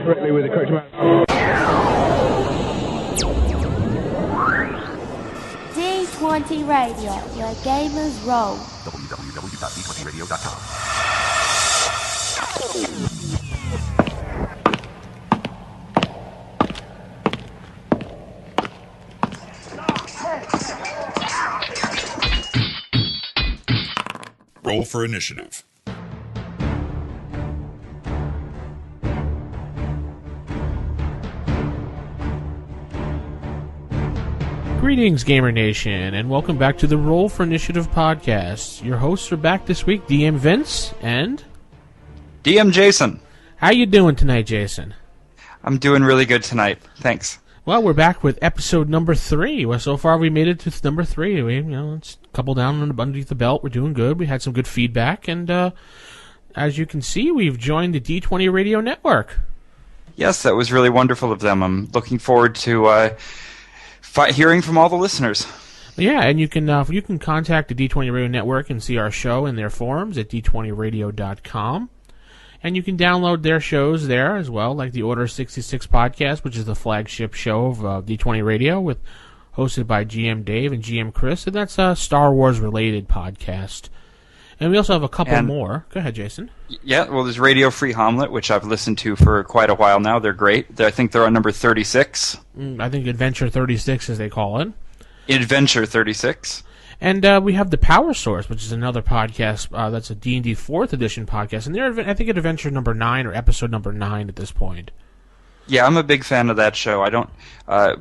Correctly with the correct amount. D20 Radio, where gamers roll. www.d20radio.com. Roll for initiative. Greetings, Gamer Nation, and welcome back to the Roll for Initiative podcast. Your hosts are back this week, DM Vince and DM Jason. How you doing tonight, Jason? I'm doing really good tonight. Thanks. Well, we're back with episode number 3. Well, so far we made it to number 3. It's a couple down underneath the belt. We're doing good. We had some good feedback, and as you can see, we've joined the D20 Radio Network. Yes, that was really wonderful of them. I'm looking forward to hearing from all the listeners. Yeah, and you can contact the D20 Radio Network and see our show in their forums at d20radio.com. And you can download their shows there as well, like the Order 66 podcast, which is the flagship show of D20 Radio, hosted by GM Dave and GM Chris, and that's a Star Wars-related podcast. And we also have a couple more. Go ahead, Jason. Yeah, well, there's Radio Free Hamlet, which I've listened to for quite a while now. They're great. I think they're on number 36. I think Adventure 36, as they call it. Adventure 36. And we have The Power Source, which is another podcast that's a D&D 4th edition podcast. And they're, I think, at Adventure number 9 or episode number 9 at this point. Yeah, I'm a big fan of that show. I don't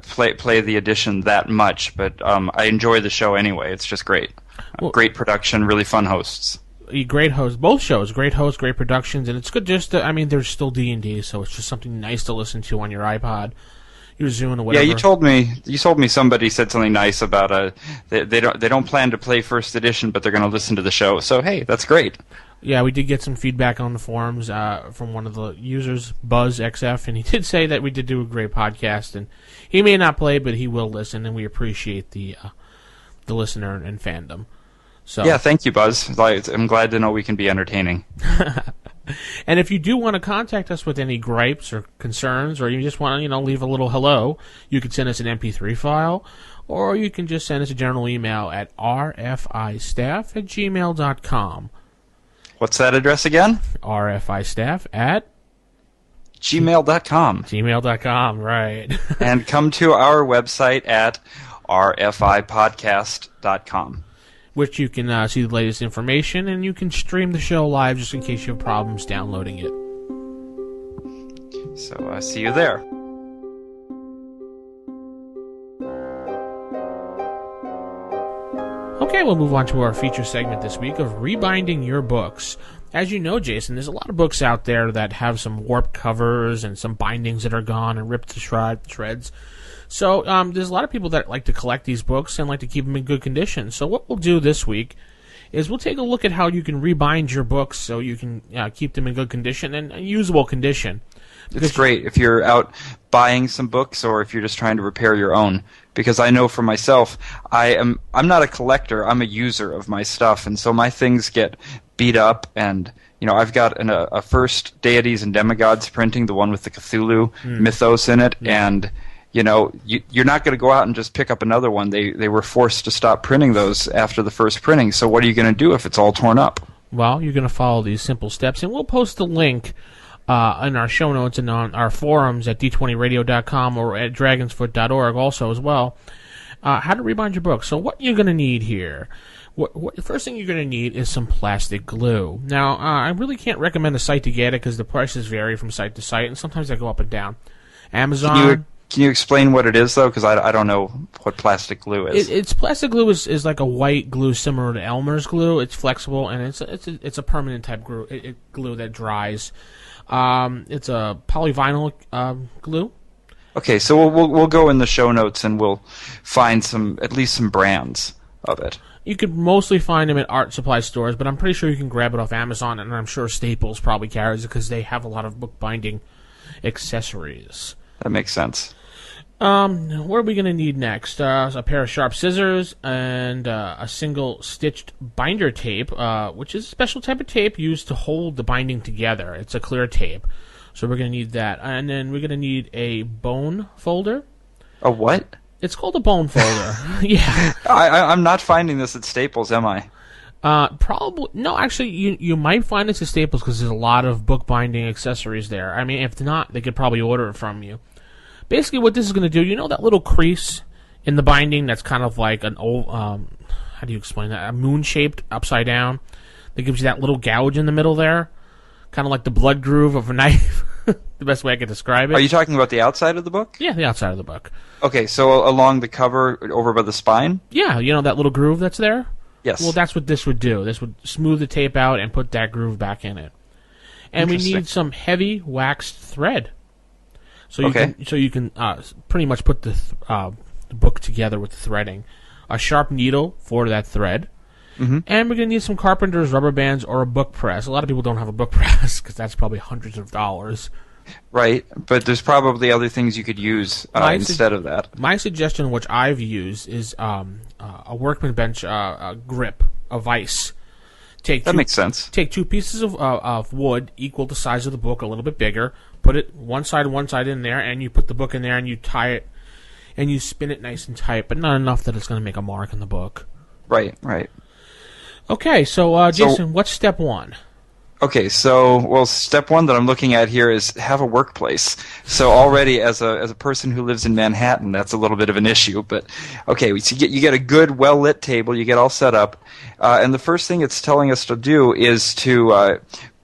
play the edition that much, but I enjoy the show anyway. It's just great. Well, great production, really fun hosts. Great hosts, both shows. Great hosts, great productions, and it's good just to, there's still D&D, so it's just something nice to listen to on your iPod, your Zune, or whatever. Yeah, you told me somebody said something nice about they don't plan to play first edition, but they're going to listen to the show. So hey, that's great. Yeah, we did get some feedback on the forums from one of the users, BuzzXF, and he did say that we did do a great podcast, and he may not play, but he will listen, and we appreciate the listener and fandom. So yeah, thank you, Buzz. I'm glad to know we can be entertaining. And if you do want to contact us with any gripes or concerns, or you just want to leave a little hello, you can send us an MP3 file, or you can just send us a general email at rfistaff@gmail.com. What's that address again? rfistaff@gmail.com. Gmail.com, right. And come to our website at rfipodcast.com. Which you can see the latest information, and you can stream the show live just in case you have problems downloading it. So, see you there. Okay, we'll move on to our feature segment this week of rebinding your books. As you know, Jason, there's a lot of books out there that have some warped covers and some bindings that are gone and ripped to shreds. So there's a lot of people that like to collect these books and like to keep them in good condition. So what we'll do this week is we'll take a look at how you can rebind your books so you can keep them in good condition and usable condition. It's great if you're out buying some books or if you're just trying to repair your own. Because I know for myself, I'm not a collector, I'm a user of my stuff, and so my things get beat up, and I've got a first Deities and Demigods printing, the one with the Cthulhu mythos in it, and you're not going to go out and just pick up another one. They were forced to stop printing those after the first printing, so what are you going to do if it's all torn up? Well, you're going to follow these simple steps, and we'll post a link in our show notes and on our forums at d20radio.com or at dragonsfoot.org also as well, how to rebind your book. So what you're going to need here, the first thing you're going to need is some plastic glue. Now, I really can't recommend a site to get it because the prices vary from site to site, and sometimes they go up and down. Amazon... Can you explain what it is, though? Because I don't know what plastic glue is. It's plastic glue is like a white glue similar to Elmer's glue. It's flexible, and it's a permanent type glue that dries. It's a polyvinyl glue. Okay, so we'll go in the show notes and we'll find at least some brands of it. You could mostly find them at art supply stores, but I'm pretty sure you can grab it off Amazon, and I'm sure Staples probably carries it because they have a lot of bookbinding accessories. That makes sense. What are we going to need next? A pair of sharp scissors and a single stitched binder tape, which is a special type of tape used to hold the binding together. It's a clear tape. So we're going to need that. And then we're going to need a bone folder. A what? It's called a bone folder. Yeah. I'm not finding this at Staples, am I? Probably no. Actually, you might find this at Staples because there's a lot of bookbinding accessories there. I mean, if not, they could probably order it from you. Basically, what this is going to do, you know that little crease in the binding that's kind of like an old, how do you explain that? A moon-shaped upside down that gives you that little gouge in the middle there, kind of like the blood groove of a knife. The best way I could describe it. Are you talking about the outside of the book? Yeah, the outside of the book. Okay, so along the cover, over by the spine? Yeah, you know that little groove that's there? Yes. Well, that's what this would do. This would smooth the tape out and put that groove back in it. And we need some heavy waxed thread. So you can pretty much put the book together with the threading. A sharp needle for that thread. Mm-hmm. And we're going to need some carpenter's rubber bands or a book press. A lot of people don't have a book press because that's probably hundreds of dollars. Right, but there's probably other things you could use instead of that. My suggestion, which I've used, is a workman bench grip, a vise. That makes sense. Take two pieces of wood equal the size of the book, a little bit bigger. Put it one side in there, and you put the book in there, and you tie it, and you spin it nice and tight, but not enough that it's going to make a mark in the book. Right. Okay, so Jason, what's step one? Okay, so step one that I'm looking at here is have a workplace. So already, as a person who lives in Manhattan, that's a little bit of an issue. But okay, so you get a good, well lit table. You get all set up, and the first thing it's telling us to do is to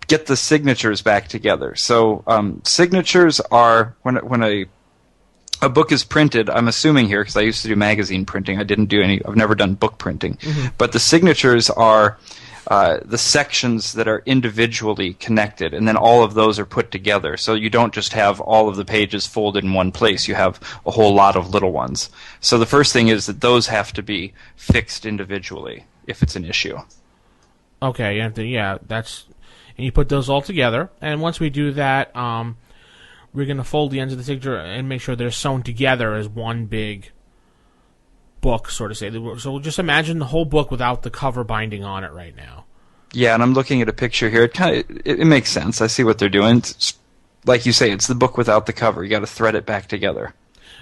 get the signatures back together. So signatures are when a book is printed. I'm assuming here because I used to do magazine printing. I've never done book printing, but the signatures are the sections that are individually connected, and then all of those are put together. So you don't just have all of the pages folded in one place. You have a whole lot of little ones. So the first thing is that those have to be fixed individually if it's an issue. Okay, you have to, and you put those all together. And once we do that, we're going to fold the ends of the signature and make sure they're sewn together as one big book, sort of say. So just imagine the whole book without the cover binding on it right now. Yeah, and I'm looking at a picture here. It makes sense. I see what they're doing. It's, like you say, it's the book without the cover. You got to thread it back together.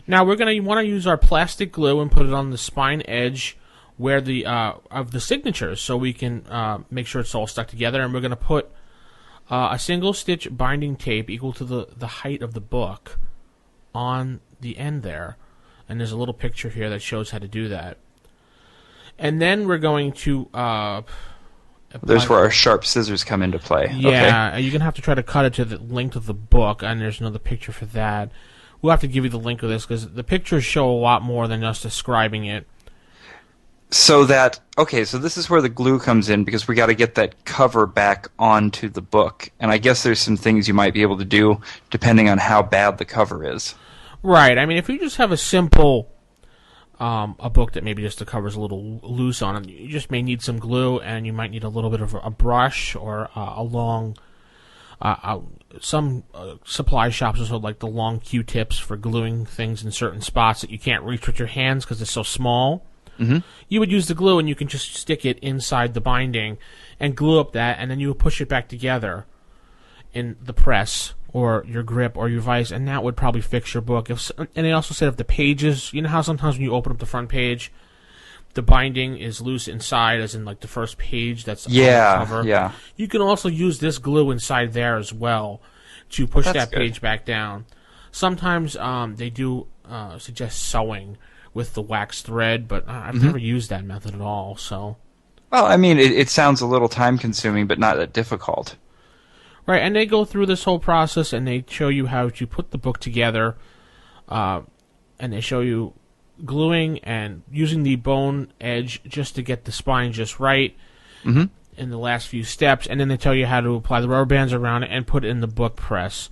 Now we're going to want to use our plastic glue and put it on the spine edge where the of the signatures, so we can make sure it's all stuck together. And we're going to put a single stitch binding tape equal to the height of the book on the end there. And there's a little picture here that shows how to do that. And then we're going to... there's where our sharp scissors come into play. Yeah, okay. You're going to have to try to cut it to the length of the book, and there's another picture for that. We'll have to give you the link of this, because the pictures show a lot more than us describing it. So this is where the glue comes in, because we got to get that cover back onto the book. And I guess there's some things you might be able to do, depending on how bad the cover is. Right. I mean, if you just have a simple, a book that maybe just the cover's a little loose on it, you just may need some glue, and you might need a little bit of a brush or a long, some supply shops also like the long Q-tips for gluing things in certain spots that you can't reach with your hands because it's so small. Mm-hmm. You would use the glue, and you can just stick it inside the binding and glue up that, and then you would push it back together in the press or your grip or your vise, and that would probably fix your book. And they also said if the pages, you know how sometimes when you open up the front page, the binding is loose inside, as in like the first page that's on the cover. Yeah. You can also use this glue inside there as well to push that page back down. Sometimes they do suggest sewing with the wax thread, but I've never used that method at all. So, well, I mean, it sounds a little time-consuming, but not that difficult. Right, and they go through this whole process, and they show you how to put the book together, and they show you gluing and using the bone edge just to get the spine just right in the last few steps, and then they tell you how to apply the rubber bands around it and put it in the book press.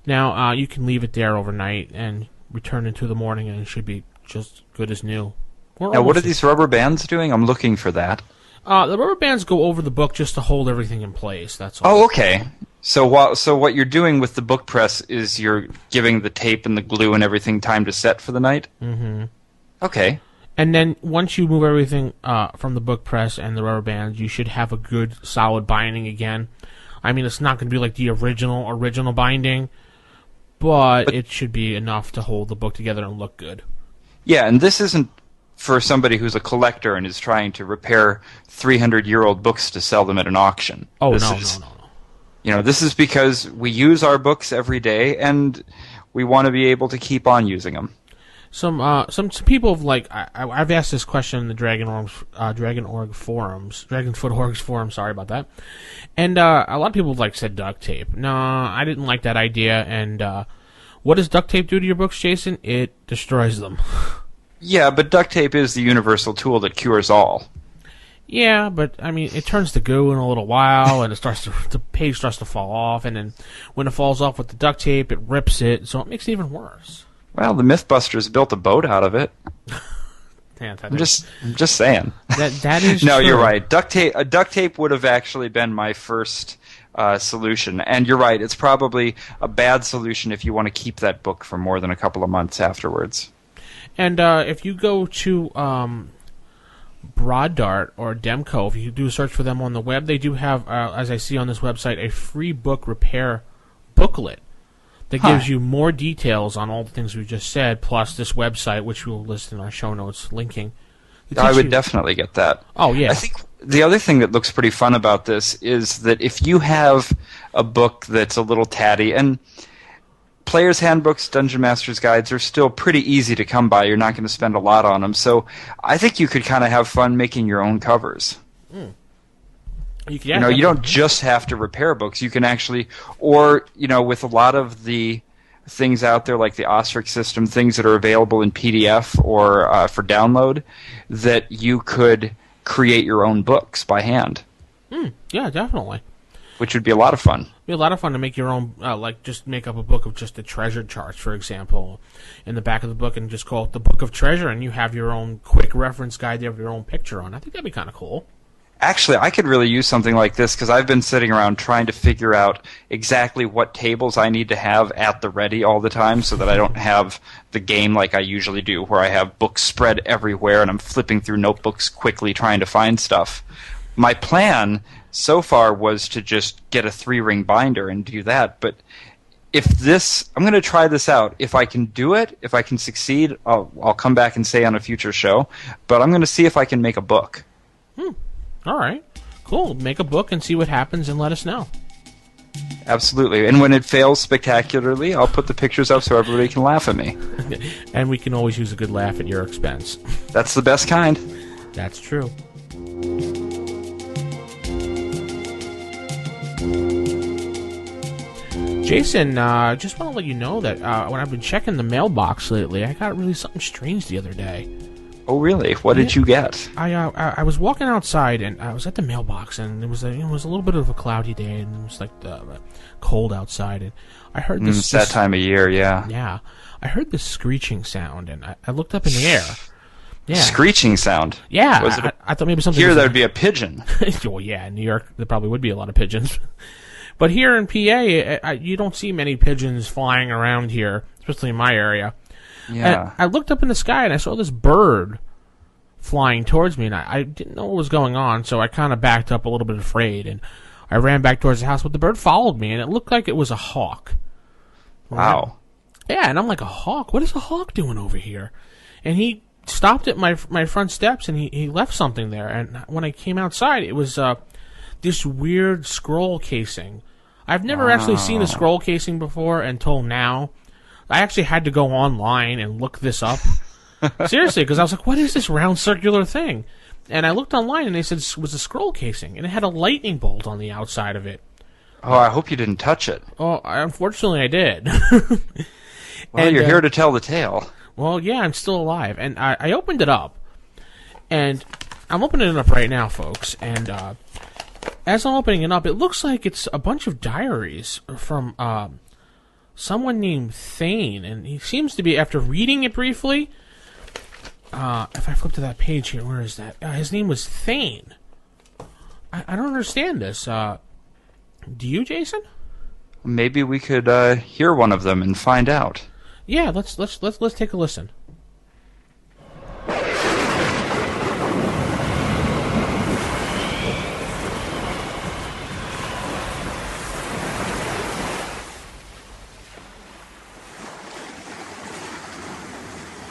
Now, you can leave it there overnight and return it to the morning, and it should be just good as new. Now, what are these rubber bands doing? I'm looking for that. The rubber bands go over the book just to hold everything in place, that's all. Oh, okay. So what you're doing with the book press is you're giving the tape and the glue and everything time to set for the night? Mm-hmm. Okay. And then once you move everything from the book press and the rubber bands, you should have a good, solid binding again. I mean, it's not going to be like the original binding, but it should be enough to hold the book together and look good. Yeah, and this isn't for somebody who's a collector and is trying to repair 300-year-old books to sell them at an auction. Oh, No. No. This is because we use our books every day, and we want to be able to keep on using them. Some people have I've asked this question in the Dragonfoot Orgs forum. Sorry about that. And a lot of people have said duct tape. No, I didn't like that idea. And what does duct tape do to your books, Jason? It destroys them. Yeah, but duct tape is the universal tool that cures all. Yeah, but I mean, it turns to goo in a little while, and the page starts to fall off, and then when it falls off with the duct tape, it rips it, so it makes it even worse. Well, the Mythbusters built a boat out of it. Yeah, I'm just saying. That is no, true. You're right. Duct tape would have actually been my first solution, and you're right. It's probably a bad solution if you want to keep that book for more than a couple of months afterwards. And if you go to Broad Dart or Demco, if you do a search for them on the web, they do have, as I see on this website, a free book repair booklet that gives you more details on all the things we just said, plus this website, which we'll list in our show notes, linking. I would definitely get that. Oh, yeah. I think the other thing that looks pretty fun about this is that if you have a book that's a little tatty, and Player's Handbooks, Dungeon Master's Guides are still pretty easy to come by. You're not going to spend a lot on them. So I think you could kind of have fun making your own covers. You don't just have to repair books. You can actually, or, with a lot of the things out there like the Ostrich system, things that are available in PDF or for download, that you could create your own books by hand. Yeah, definitely. Which would be a lot of fun. It'd be a lot of fun to make your own, just make up a book of just the treasure charts, for example, in the back of the book, and just call it the Book of Treasure, and you have your own quick reference guide there with your own picture on. I think that'd be kind of cool. Actually, I could really use something like this because I've been sitting around trying to figure out exactly what tables I need to have at the ready all the time so that I don't have the game like I usually do where I have books spread everywhere and I'm flipping through notebooks quickly trying to find stuff. My plan so far was to just get a 3-ring binder and do that, but I'm going to try this out. If I can do it, if I can succeed, I'll come back and say on a future show, but I'm going to see if I can make a book. All right. Cool. Make a book and see what happens and let us know. Absolutely. And when it fails spectacularly, I'll put the pictures up so everybody can laugh at me. And we can always use a good laugh at your expense. That's the best kind. That's true. Jason, just want to let you know that when I've been checking the mailbox lately, I got really something strange the other day. Oh, really? What did you get? I was walking outside, and I was at the mailbox, and it was a little bit of a cloudy day, and it was cold outside, and I heard this. It's that time of year, yeah. Yeah, I heard this screeching sound, and I looked up in the air. Yeah, screeching sound. Yeah, I thought maybe something. Here, there'd be a pigeon. Well, yeah, in New York, there probably would be a lot of pigeons, but here in PA, you don't see many pigeons flying around here, especially in my area. Yeah. And I looked up in the sky and I saw this bird flying towards me, and I didn't know what was going on, so I kind of backed up a little bit afraid, and I ran back towards the house, but the bird followed me, and it looked like it was a hawk. Wow. Yeah, and I'm like, a hawk? What is a hawk doing over here? And he stopped at my front steps, and he left something there, and when I came outside, it was this weird scroll casing. I've never actually seen a scroll casing before until now. I actually had to go online and look this up. Seriously, because I was like, what is this round circular thing? And I looked online, and they said it was a scroll casing, and it had a lightning bolt on the outside of it. Oh, I hope you didn't touch it. Oh, unfortunately, I did. Well, you're here to tell the tale. Well, yeah, I'm still alive. And I opened it up, and I'm opening it up right now, folks, and as I'm opening it up, it looks like it's a bunch of diaries from someone named Thane, and he seems to be, after reading it briefly, if I flip to that page here, where is that? His name was Thane. I don't understand this. Do you, Jason? Maybe we could hear one of them and find out. Yeah, let's take a listen.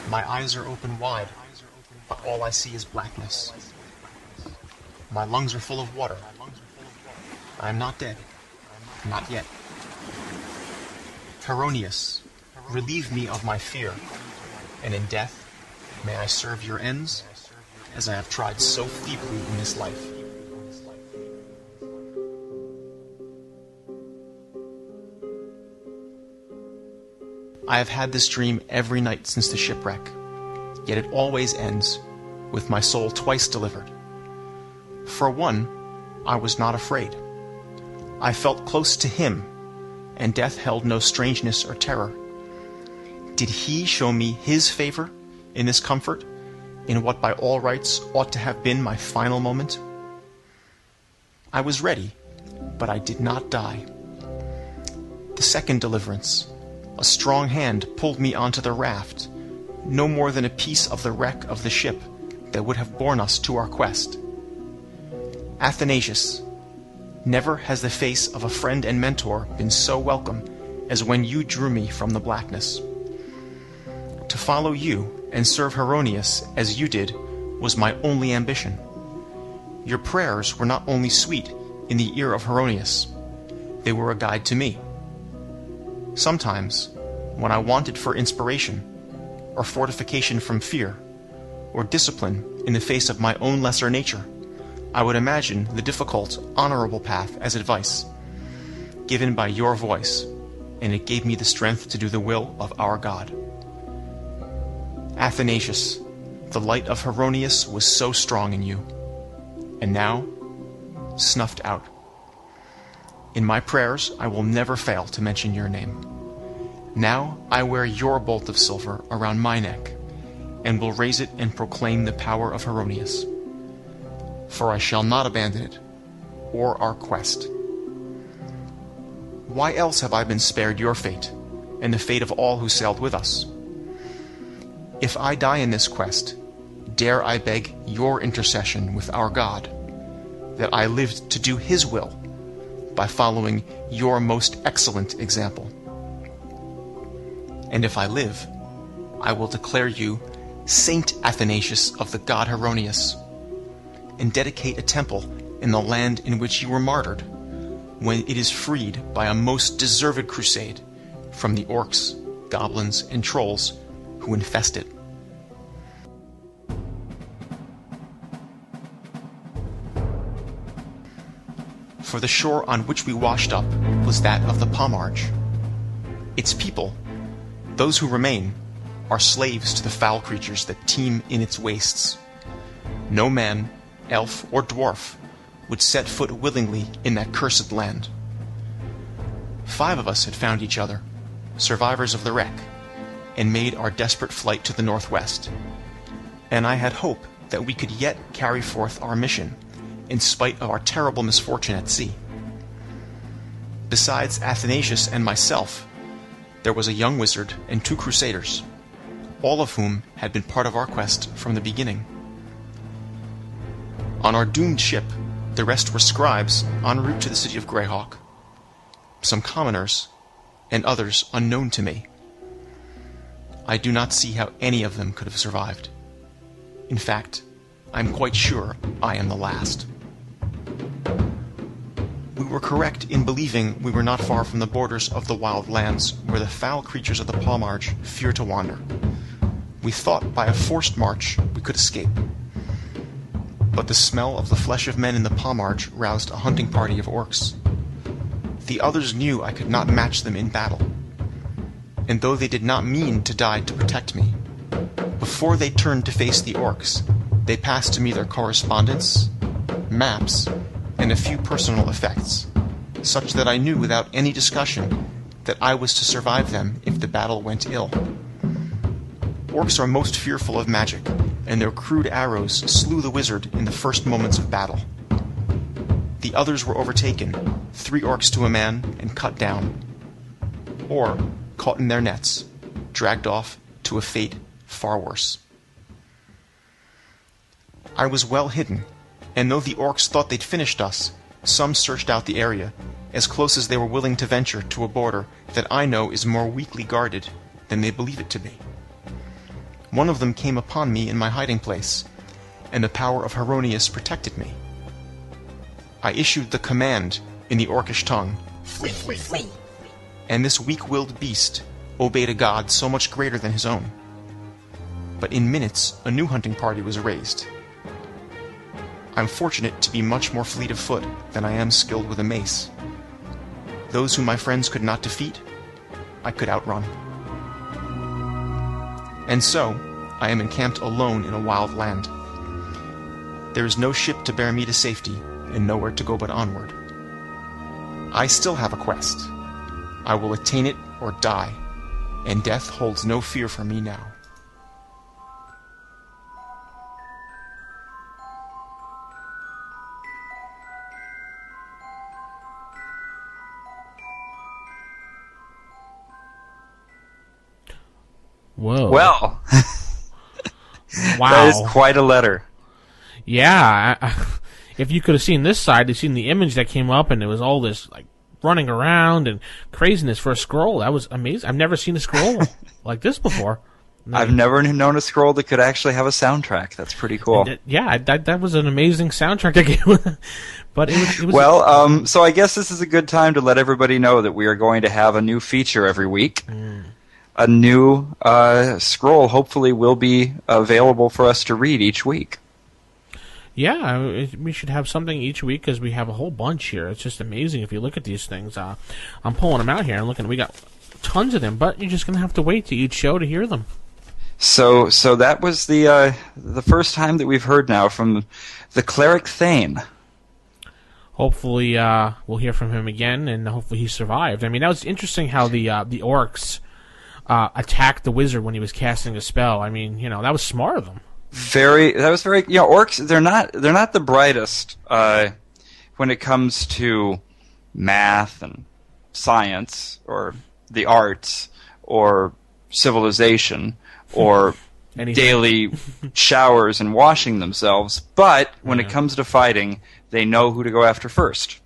My eyes are open wide, but all I see is blackness. My lungs are full of water. I am not dead. Not yet. Heronius, relieve me of my fear, and in death, may I serve your ends, as I have tried so feebly in this life. I have had this dream every night since the shipwreck, yet it always ends with my soul twice delivered. For one, I was not afraid. I felt close to him, and death held no strangeness or terror. Did he show me his favor in this comfort, in what by all rights ought to have been my final moment? I was ready, but I did not die. The second deliverance. A strong hand pulled me onto the raft, no more than a piece of the wreck of the ship that would have borne us to our quest. Athanasius, never has the face of a friend and mentor been so welcome as when you drew me from the blackness. To follow you and serve Heronius as you did was my only ambition. Your prayers were not only sweet in the ear of Heronius, they were a guide to me. Sometimes, when I wanted for inspiration, or fortification from fear, or discipline in the face of my own lesser nature, I would imagine the difficult, honorable path as advice, given by your voice, and it gave me the strength to do the will of our God. Athanasius, the light of Heronius was so strong in you, and now, snuffed out. In my prayers, I will never fail to mention your name. Now I wear your bolt of silver around my neck, and will raise it and proclaim the power of Heronius. For I shall not abandon it, or our quest. Why else have I been spared your fate, and the fate of all who sailed with us? If I die in this quest, dare I beg your intercession with our God, that I lived to do his will, by following your most excellent example. And if I live, I will declare you Saint Athanasius of the god Heronius, and dedicate a temple in the land in which you were martyred, when it is freed by a most deserved crusade from the orcs, goblins, and trolls who infest it. For the shore on which we washed up was that of the Pomarge. Its people, those who remain, are slaves to the foul creatures that teem in its wastes. No man, elf, or dwarf would set foot willingly in that cursed land. 5 of us had found each other, survivors of the wreck, and made our desperate flight to the northwest. And I had hope that we could yet carry forth our mission, in spite of our terrible misfortune at sea. Besides Athanasius and myself, there was a young wizard and 2 crusaders, all of whom had been part of our quest from the beginning. On our doomed ship, the rest were scribes en route to the city of Greyhawk, some commoners, and others unknown to me. I do not see how any of them could have survived. In fact, I am quite sure I am the last. We were correct in believing we were not far from the borders of the wild lands where the foul creatures of the Pomarge fear to wander. We thought by a forced march we could escape. But the smell of the flesh of men in the Pomarge roused a hunting party of orcs. The others knew I could not match them in battle. And though they did not mean to die to protect me, before they turned to face the orcs, they passed to me their correspondence, maps, and a few personal effects, such that I knew without any discussion that I was to survive them if the battle went ill. Orcs are most fearful of magic, and their crude arrows slew the wizard in the first moments of battle. The others were overtaken, 3 orcs to a man, and cut down. or, caught in their nets, dragged off to a fate far worse. I was well hidden, and though the orcs thought they'd finished us, some searched out the area, as close as they were willing to venture to a border that I know is more weakly guarded than they believe it to be. One of them came upon me in my hiding place, and the power of Heronius protected me. I issued the command in the orcish tongue, "Flee, flee, flee!" And this weak-willed beast obeyed a god so much greater than his own. But in minutes, a new hunting party was raised. I'm fortunate to be much more fleet of foot than I am skilled with a mace. Those whom my friends could not defeat, I could outrun. And so, I am encamped alone in a wild land. There is no ship to bear me to safety, and nowhere to go but onward. I still have a quest. I will attain it or die, and death holds no fear for me now. Whoa. Well, Wow. that is quite a letter. Yeah. If you could have seen this side, you've seen the image that came up, and it was all this like running around and craziness for a scroll. That was amazing. I've never seen a scroll like this before. I've never known a scroll that could actually have a soundtrack. That's pretty cool. That was an amazing soundtrack again. But it was Well, so I guess this is a good time to let everybody know that we are going to have a new feature every week. A new scroll hopefully will be available for us to read each week. Yeah, we should have something each week because we have a whole bunch here. It's just amazing if you look at these things. I'm pulling them out here and looking. We got tons of them, but you're just going to have to wait to each show to hear them. So that was the first time that we've heard now from the Cleric Thane. Hopefully, we'll hear from him again, and hopefully he survived. I mean, that was interesting how the orcs attacked the wizard when he was casting a spell. I mean, that was smart of them. Orcs, they're not the brightest when it comes to math and science or the arts or civilization or daily showers and washing themselves, but when it comes to fighting, they know who to go after first.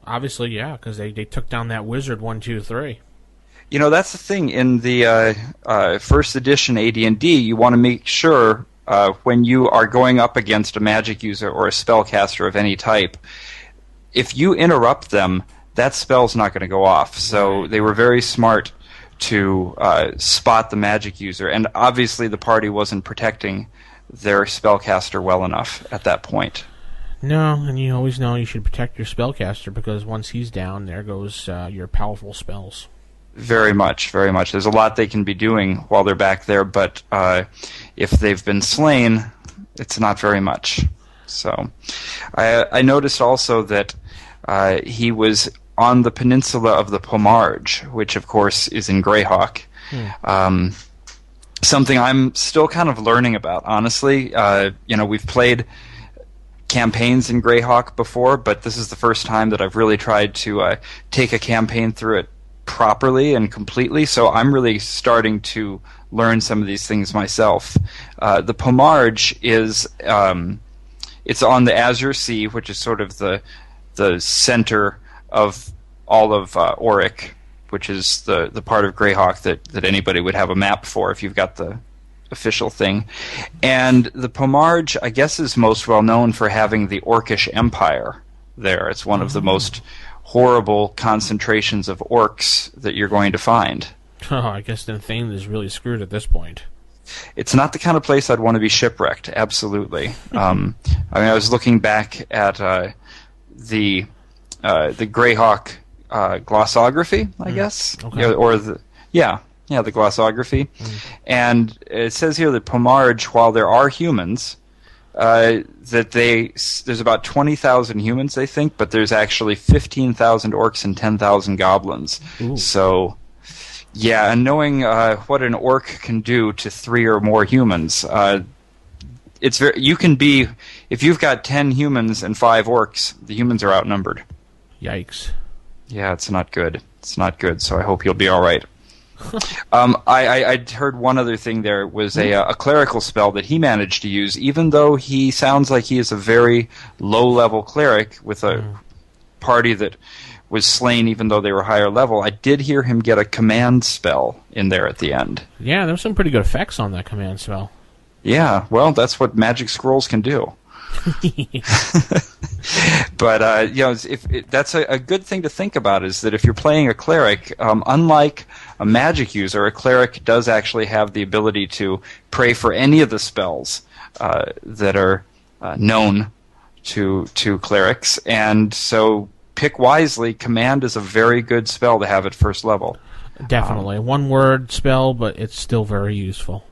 Obviously, yeah, because they took down that wizard 1, 2, 3. That's the thing. In the first edition AD&D, you want to make sure when you are going up against a magic user or a spellcaster of any type, if you interrupt them, that spell's not going to go off. So they were very smart to spot the magic user, and obviously the party wasn't protecting their spellcaster well enough at that point. No, and you always know you should protect your spellcaster because once he's down, there goes your powerful spells. Very much, very much. There's a lot they can be doing while they're back there, but if they've been slain, it's not very much. So I noticed also that he was on the peninsula of the Pomarge, which of course is in Greyhawk. Something I'm still kind of learning about, honestly. We've played campaigns in Greyhawk before, but this is the first time that I've really tried to take a campaign through it properly and completely, so I'm really starting to learn some of these things myself. The Pomarge is it's on the Azure Sea, which is sort of the center of all of Auric, which is the part of Greyhawk that anybody would have a map for if you've got the official thing. And the Pomarge, I guess, is most well known for having the Orcish Empire there. It's one of the most horrible concentrations of orcs that you're going to find. Oh, I guess then Thane is really screwed at this point. It's not the kind of place I'd want to be shipwrecked, absolutely. I was looking back at the Greyhawk glossography, I guess. Okay. The glossography. And it says here that Pomarge, while there are humans, that there's about 20,000 humans, they think, but there's actually 15,000 orcs and 10,000 goblins. Ooh. So, yeah, and knowing what an orc can do to 3 or more humans, if you've got 10 humans and 5 orcs, the humans are outnumbered. Yikes. Yeah, it's not good. It's not good, so I hope you'll be all right. I heard one other thing there was a clerical spell that he managed to use, even though he sounds like he is a very low-level cleric with a party that was slain even though they were higher level. I did hear him get a command spell in there at the end. Yeah, there were some pretty good effects on that command spell. Yeah, well, that's what magic scrolls can do. But that's a good thing to think about, is that if you're playing a cleric, unlike a magic user, a cleric does actually have the ability to pray for any of the spells that are known to clerics, and so pick wisely. Command is a very good spell to have at first level. Definitely. One word spell, but it's still very useful.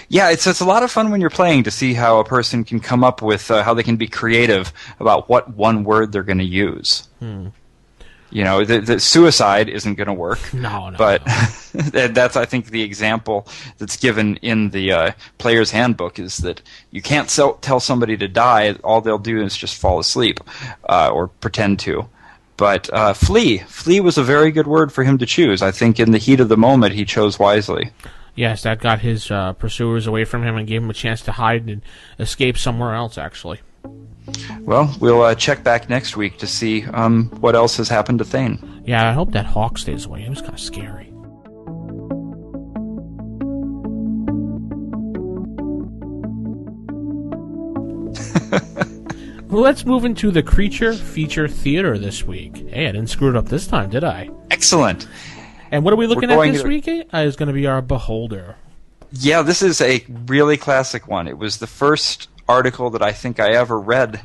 Yeah, it's a lot of fun when you're playing to see how a person can come up with how they can be creative about what one word they're going to use. You know, the suicide isn't going to work. No. But that's, I think, the example that's given in the player's handbook, is that you can't tell somebody to die. All they'll do is just fall asleep or pretend to. But flee was a very good word for him to choose. I think in the heat of the moment, he chose wisely. Yes, that got his pursuers away from him and gave him a chance to hide and escape somewhere else, actually. Well, we'll check back next week to see what else has happened to Thane. Yeah, I hope that hawk stays away. It was kind of scary. Well, let's move into the Creature Feature Theater this week. Hey, I didn't screw it up this time, did I? Excellent. And what are we looking at this week? Is going to be our Beholder. Yeah, this is a really classic one. It was the first article that I think I ever read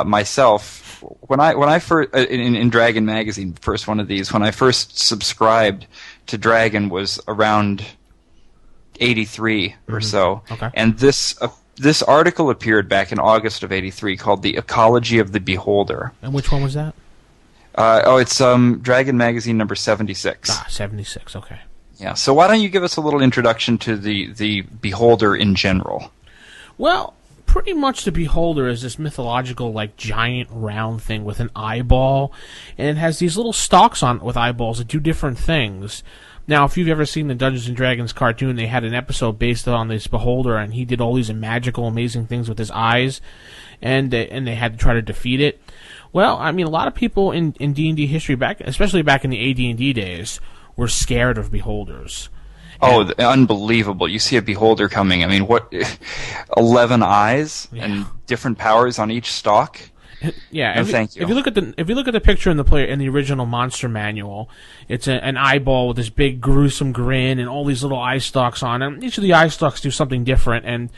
myself. When I first in Dragon magazine, first one of these, when I first subscribed to Dragon was around 83 or so. Okay. And this article appeared back in August of 83 called The Ecology of the Beholder. And which one was that? It's Dragon magazine number 76. 76, okay. Yeah, so why don't you give us a little introduction to the Beholder in general? Well, pretty much the Beholder is this mythological, like, giant round thing with an eyeball, and it has these little stalks on it with eyeballs that do different things. Now, if you've ever seen the Dungeons & Dragons cartoon, they had an episode based on this Beholder, and he did all these magical, amazing things with his eyes, and they had to try to defeat it. Well, I mean, a lot of people in D&D history, especially back in the AD&D days, were scared of Beholders. Oh, unbelievable. You see a Beholder coming. I mean, what, 11 eyes and different powers on each stalk? Yeah, no, thank you. If you look at the picture in the original Monster Manual, it's an eyeball with this big gruesome grin and all these little eye stalks on it. Each of the eye stalks do something different, and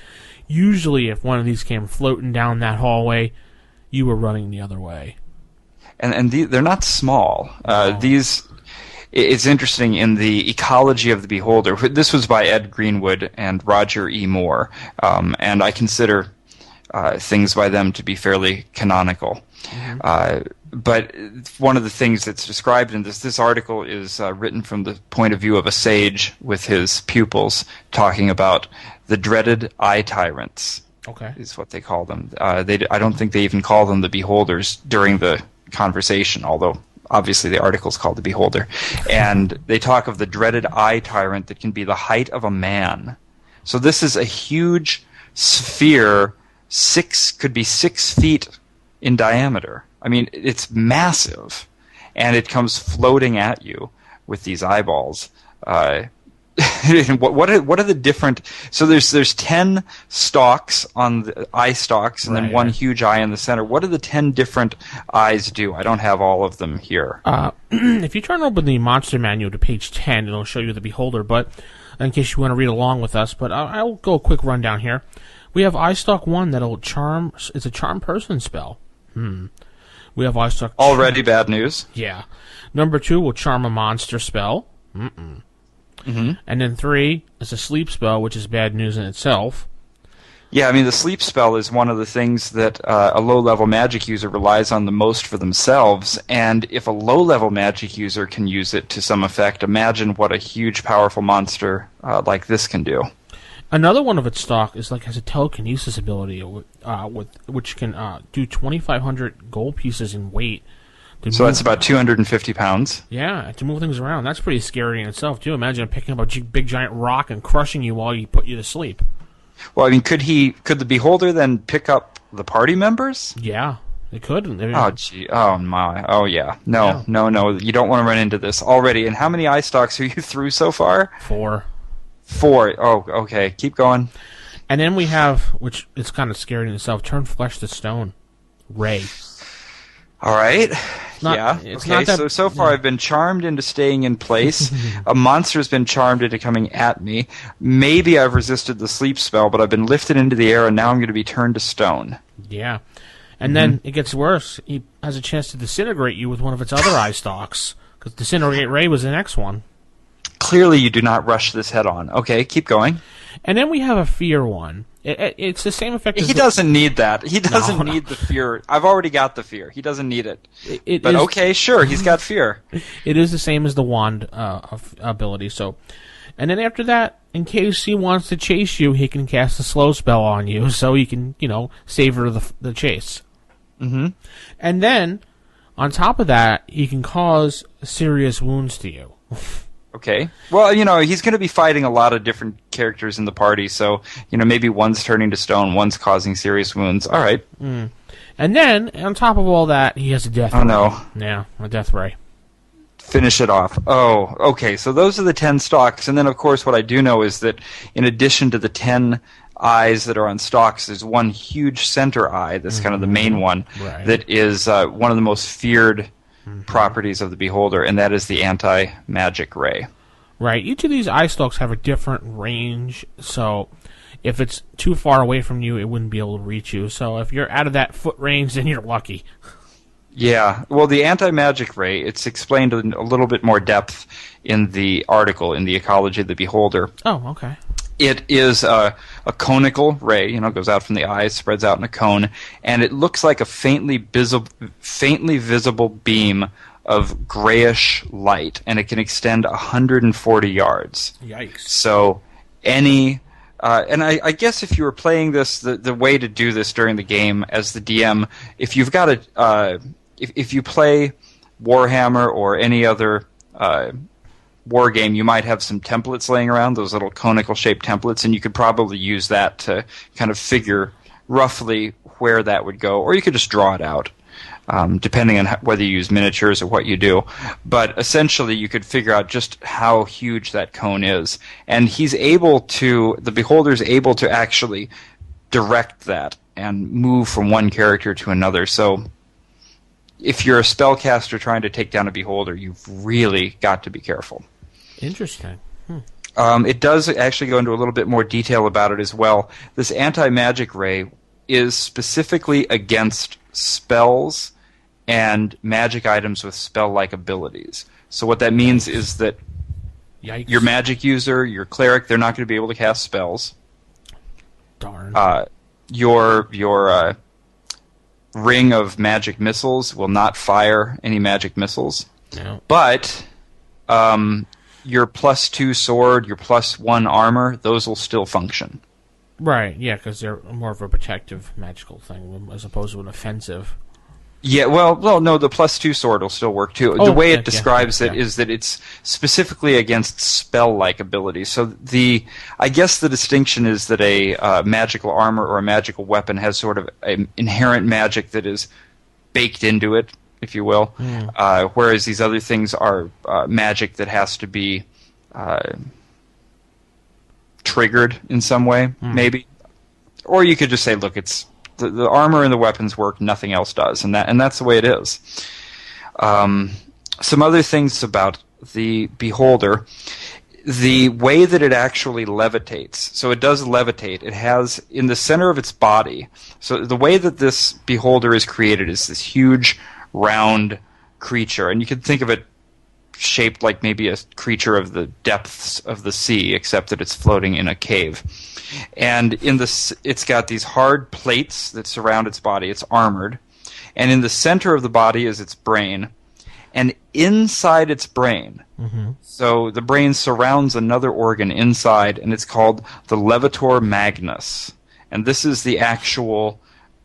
usually if one of these came floating down that hallway, you were running the other way. And they're not small. These, it's interesting in the Ecology of the Beholder. This was by Ed Greenwood and Roger E. Moore, and I consider things by them to be fairly canonical. But one of the things that's described in this article is written from the point of view of a sage with his pupils, talking about the dreaded eye tyrants. Okay, is what they call them. I don't think they even call them the Beholders during the conversation, although obviously the article's called The Beholder. And they talk of the dreaded eye tyrant that can be the height of a man. So this is a huge sphere, could be 6 feet in diameter. I mean, it's massive. And it comes floating at you with these eyeballs. What are the different? So there's 10 stalks on the eye stalks, and then one huge eye in the center. What do the 10 different eyes do? I don't have all of them here. If you turn open the Monster Manual to page 10, it'll show you the Beholder. But in case you want to read along with us, but I'll go a quick rundown here. We have Eye Stalk 1 that'll charm. It's a charm person spell. We have Eye Stalk 2. Already bad news. Yeah. Number 2 will charm a monster spell. And then 3 is a sleep spell, which is bad news in itself. Yeah, I mean, the sleep spell is one of the things that a low-level magic user relies on the most for themselves, and if a low-level magic user can use it to some effect, imagine what a huge, powerful monster like this can do. Another one of its stock is has a telekinesis ability, which can do 2,500 gold pieces in weight So that's about 250 pounds. Yeah, to move things around. That's pretty scary in itself, too. Imagine picking up a big giant rock and crushing you while you put you to sleep. Well, I mean, could the Beholder then pick up the party members? Yeah, it could. Oh, gee. Oh, my. Oh, yeah. No. You don't want to run into this already. And how many eye stalks are you through so far? 4. 4. Oh, okay. Keep going. And then we have, which is kind of scary in itself, turn flesh to stone. Ray. All right. Not Okay. that, So far, I've been charmed into staying in place. A monster's been charmed into coming at me. Maybe I've resisted the sleep spell, but I've been lifted into the air, and now I'm going to be turned to stone. Yeah. And then it gets worse. He has a chance to disintegrate you with one of its other eye stalks. Because Disintegrate Ray was the next one. Clearly, you do not rush this head on. Okay, keep going. And then we have a fear one. It's the same effect as... He doesn't need that. He doesn't need the fear. I've already got the fear. He doesn't need it. Okay, sure, he's got fear. It is the same as the wand ability. So, and then after that, in case he wants to chase you, he can cast a slow spell on you, so you can, savor the chase. Mm-hmm. And then, on top of that, he can cause serious wounds to you. Okay. Well, he's going to be fighting a lot of different characters in the party, so, maybe one's turning to stone, one's causing serious wounds. All right. Mm. And then, on top of all that, he has a death ray. Oh, no. Yeah, a death ray. Finish it off. Oh, okay. So those are the 10 stalks, and then, of course, what I do know is that in addition to the 10 eyes that are on stalks, there's one huge center eye, that's kind of the main one, that is one of the most feared properties of the Beholder, and that is the anti-magic ray. Right. Each of these eye stalks have a different range, so if it's too far away from you, it wouldn't be able to reach you. So if you're out of that foot range, then you're lucky. Yeah. Well, the anti-magic ray, it's explained in a little bit more depth in the article in the Ecology of the Beholder. Oh, okay. It is a conical ray, goes out from the eye, spreads out in a cone, and it looks like a faintly visible beam of grayish light, and it can extend 140 yards. Yikes. So and I guess if you were playing this, the way to do this during the game as the DM, if you've got if you play Warhammer or any other war game, you might have some templates laying around, those little conical shaped templates, and you could probably use that to kind of figure roughly where that would go, or you could just draw it out, depending on whether you use miniatures or what you do. But essentially, you could figure out just how huge that cone is, and the Beholder's able to actually direct that and move from one character to another. So if you're a spellcaster trying to take down a Beholder, you've really got to be careful. Interesting. It does actually go into a little bit more detail about it as well. This anti-magic ray is specifically against spells and magic items with spell-like abilities. So what that means is that your magic user, your cleric, they're not going to be able to cast spells. Darn. Your ring of magic missiles will not fire any magic missiles. No. But your +2 sword, your +1 armor, those will still function. Right, yeah, because they're more of a protective magical thing as opposed to an offensive. Yeah, well, no, the +2 sword will still work too. The way it describes it is that it's specifically against spell-like abilities. So I guess the distinction is that a magical armor or a magical weapon has sort of an inherent magic that is baked into it, if you will, whereas these other things are magic that has to be triggered in some way, maybe. Or you could just say, look, it's the armor and the weapons work, nothing else does, and that's the way it is. Some other things about the Beholder, the way that it actually levitates. So it does levitate. It has, in the center of its body, so the way that this Beholder is created is this huge, round creature, and you can think of it shaped like maybe a creature of the depths of the sea, except that it's floating in a cave. And it's got these hard plates that surround its body. It's armored. And in the center of the body is its brain. And inside its brain, so the brain surrounds another organ inside, and it's called the levator magnus. And this is the actual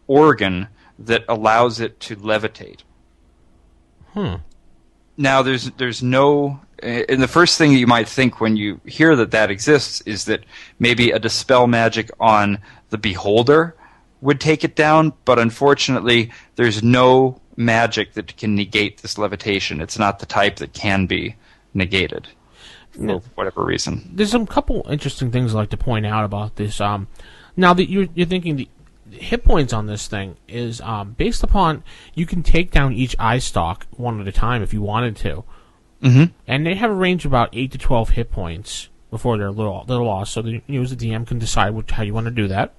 organ that allows it to levitate. Now, there's no... And the first thing you might think when you hear that exists is that maybe a Dispel magic on the Beholder would take it down, but unfortunately, there's no magic that can negate this levitation. It's not the type that can be negated for whatever reason. There's some couple interesting things I'd like to point out about this. Now that you're thinking the hit points on this thing is based upon you can take down each eye stalk one at a time if you wanted to. Mm-hmm. And they have a range of about 8 to 12 hit points before they're a little lost, so the DM can decide how you want to do that.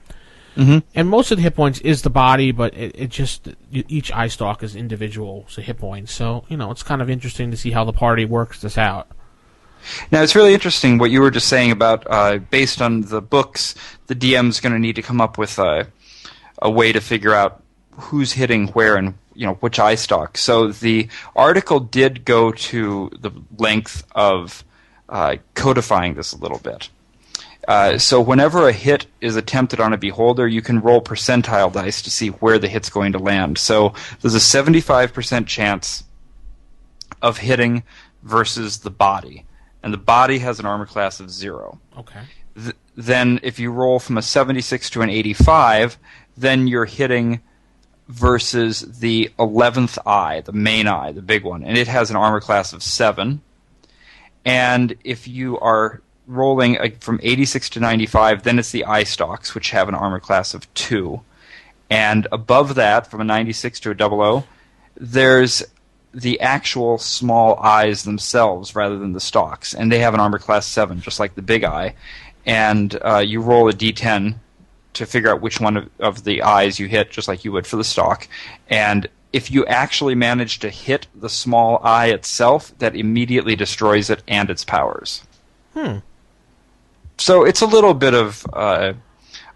Mm-hmm. And most of the hit points is the body, but it just each eye stalk is individual hit points. So it's kind of interesting to see how the party works this out. Now, it's really interesting what you were just saying about based on the books, the DM's going to need to come up with a way to figure out who's hitting where and which eye stalk. So the article did go to the length of codifying this a little bit. So whenever a hit is attempted on a Beholder, you can roll percentile dice to see where the hit's going to land. So there's a 75% chance of hitting versus the body. And the body has an armor class of 0. Okay. Then if you roll from a 76 to an 85, then you're hitting versus the 11th eye, the main eye, the big one. And it has an armor class of 7. And if you are rolling from 86 to 95, then it's the eye stalks, which have an armor class of 2. And above that, from a 96 to a 00, there's the actual small eyes themselves rather than the stalks. And they have an armor class 7, just like the big eye. And you roll a d10 to figure out which one of the eyes you hit, just like you would for the stalk. And if you actually manage to hit the small eye itself, that immediately destroys it and its powers. So it's a little bit of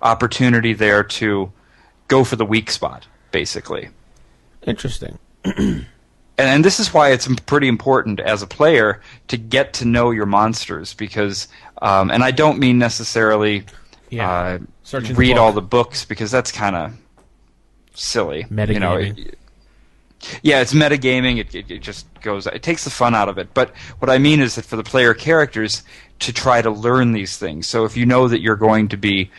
opportunity there to go for the weak spot, basically. Interesting. And this is why it's pretty important as a player to get to know your monsters, because, and I don't mean necessarily read all the books, because that's kind of silly. Metagaming. Yeah, it's metagaming. It just goes. It takes the fun out of it. But what I mean is that for the player characters to try to learn these things. So if you know that you're going to be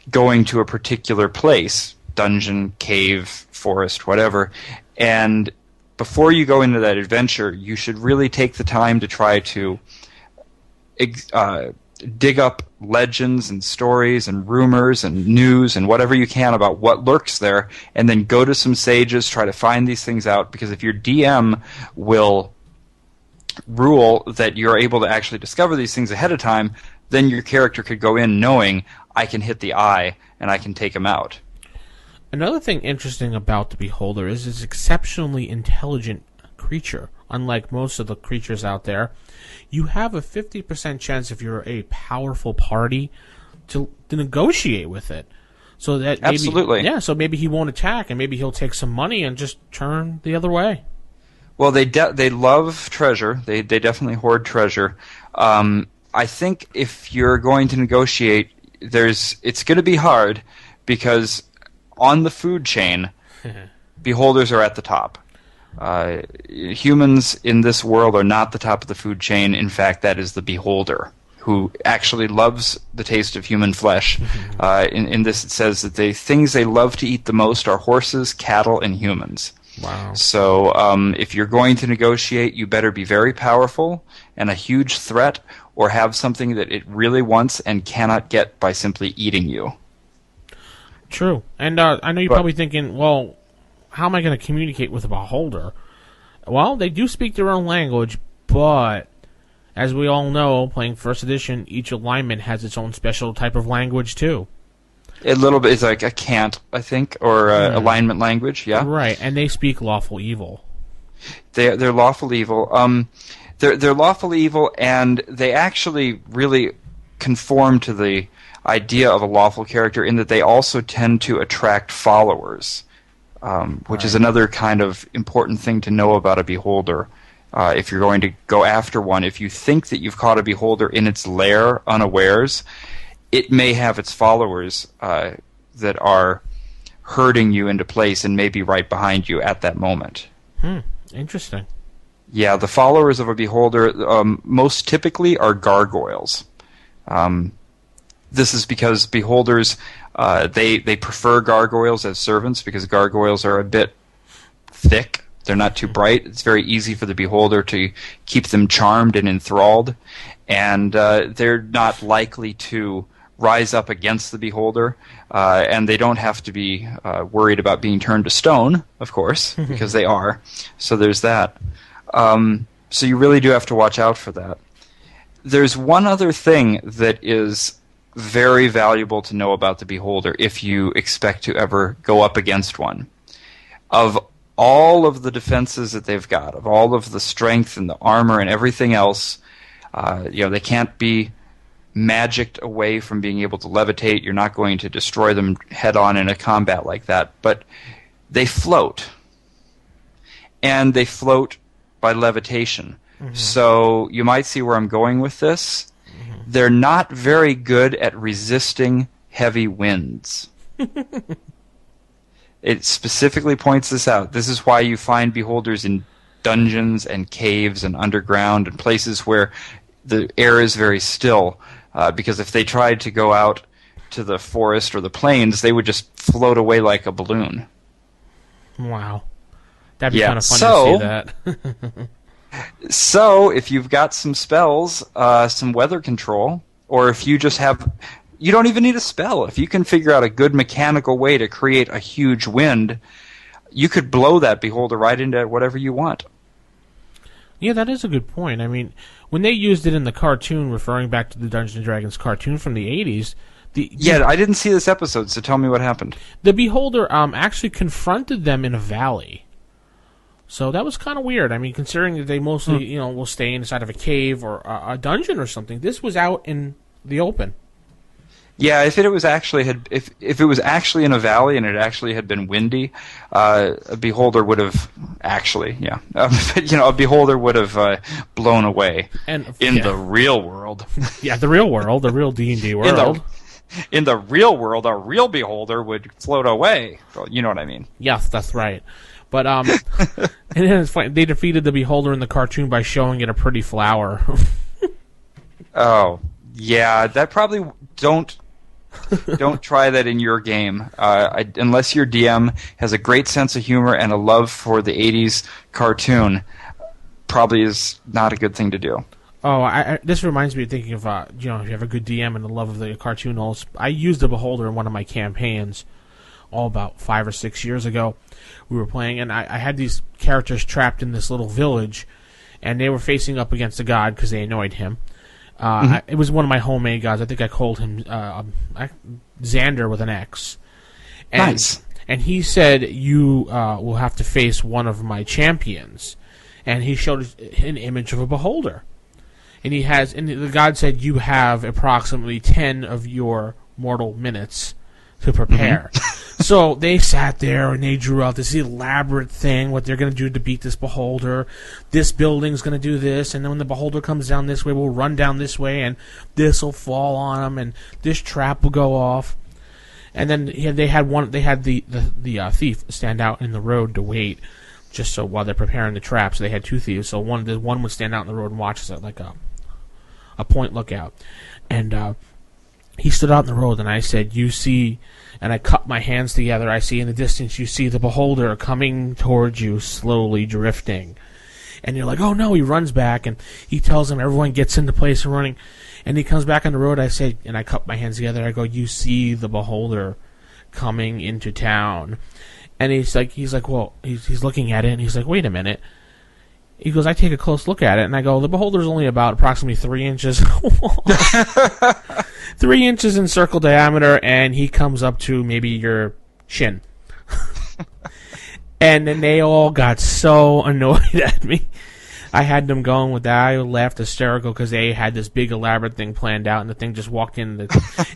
going to a particular place, dungeon, cave, forest, whatever, and before you go into that adventure, you should really take the time to try to dig up legends and stories and rumors and news and whatever you can about what lurks there, and then go to some sages, try to find these things out, because if your DM will rule that you're able to actually discover these things ahead of time, then your character could go in knowing, I can hit the eye and I can take him out. Another thing interesting about the Beholder is it's an exceptionally intelligent creature. Unlike most of the creatures out there, you have a 50% chance, if you're a powerful party, to negotiate with it. So that maybe, absolutely. Yeah, so maybe he won't attack, and maybe he'll take some money and just turn the other way. Well, they love treasure. They definitely hoard treasure. I think if you're going to negotiate, it's going to be hard, because on the food chain, Beholders are at the top. Humans in this world are not the top of the food chain. In fact, that is the Beholder, who actually loves the taste of human flesh. In this, it says that the things they love to eat the most are horses, cattle, and humans. Wow. So if you're going to negotiate, you better be very powerful and a huge threat, or have something that it really wants and cannot get by simply eating you. True. And I know you're probably thinking, well, how am I going to communicate with a Beholder? Well, they do speak their own language, but as we all know, playing First Edition, each alignment has its own special type of language, too. A little bit. It's like a cant, I think, or alignment language, yeah? Right, and they speak lawful evil. They're lawful evil. They're lawful evil, and they actually really conform to the idea of a lawful character in that they also tend to attract followers, which is another kind of important thing to know about a Beholder. If you're going to go after one, if you think that you've caught a Beholder in its lair unawares, it may have its followers that are herding you into place and maybe right behind you at that moment. Interesting. Yeah, the followers of a beholder most typically are gargoyles. This is because beholders they prefer gargoyles as servants because gargoyles are a bit thick. They're not too bright. It's very easy for the beholder to keep them charmed and enthralled, and they're not likely to rise up against the beholder, and they don't have to be worried about being turned to stone, of course, because they are. So there's that. So you really do have to watch out for that. There's one other thing that is very valuable to know about the beholder if you expect to ever go up against one. Of all of the defenses that they've got, of all of the strength and the armor and everything else, they can't be magicked away from being able to levitate. You're not going to destroy them head on in a combat like that. But they float. And they float by levitation. Mm-hmm. So you might see where I'm going with this. Mm-hmm. They're not very good at resisting heavy winds. It specifically points this out. This is why you find beholders in dungeons and caves and underground and places where the air is very still. Because if they tried to go out to the forest or the plains, they would just float away like a balloon. Wow. That'd be kind of fun to see that. So, if you've got some spells, some weather control, or if you just have... You don't even need a spell. If you can figure out a good mechanical way to create a huge wind, you could blow that beholder right into whatever you want. Yeah, that is a good point. I mean, when they used it in the cartoon, referring back to the Dungeons & Dragons cartoon from the 80s... I didn't see this episode, so tell me what happened. The beholder actually confronted them in a valley. So that was kind of weird. I mean, considering that they mostly, will stay inside of a cave or a dungeon or something, this was out in the open. Yeah, if it was actually in a valley and it actually had been windy, a beholder would have a beholder would have blown away. And the real world. Yeah, the real world, the real D&D world. In the real world, a real beholder would float away. Well, you know what I mean? Yes, that's right. But and then it's funny, they defeated the beholder in the cartoon by showing it a pretty flower. Oh, yeah, that probably don't try that in your game unless your DM has a great sense of humor and a love for the 80s cartoon. Probably is not a good thing to do. Oh, this reminds me of thinking of if you have a good DM and a love of the cartoon. I used the beholder in one of my campaigns, about 5 or 6 years ago. We were playing, and I had these characters trapped in this little village, and they were facing up against a god because they annoyed him. It was one of my homemade gods. I think I called him Xander with an X. Nice. And he said, you will have to face one of my champions. And he showed an image of a beholder. And the god said, you have approximately 10 of your mortal minutes to prepare. So they sat there and they drew out this elaborate thing, what they're going to do to beat this beholder. This building's going to do this, and then when the beholder comes down this way, we'll run down this way, and this will fall on them, and this trap will go off. And then they had the thief stand out in the road to wait, just so while they're preparing the trap. So they had two thieves. So one would stand out in the road and watch us at like a point lookout, and he stood out in the road, and I said, you see, and I cut my hands together, I see in the distance, you see the beholder coming towards you, slowly drifting. And you're like, oh no, he runs back, and he tells him, everyone gets into place and running, and he comes back on the road, I say, and I cut my hands together, I go, you see the beholder coming into town. And he's like, well, he's looking at it, and he's like, wait a minute. He goes, I take a close look at it, and I go, the beholder's only about approximately 3 inches 3 inches in circle diameter, and he comes up to maybe your shin. And then they all got so annoyed at me. I had them going with that. I laughed hysterical because they had this big elaborate thing planned out, and the thing just walked in,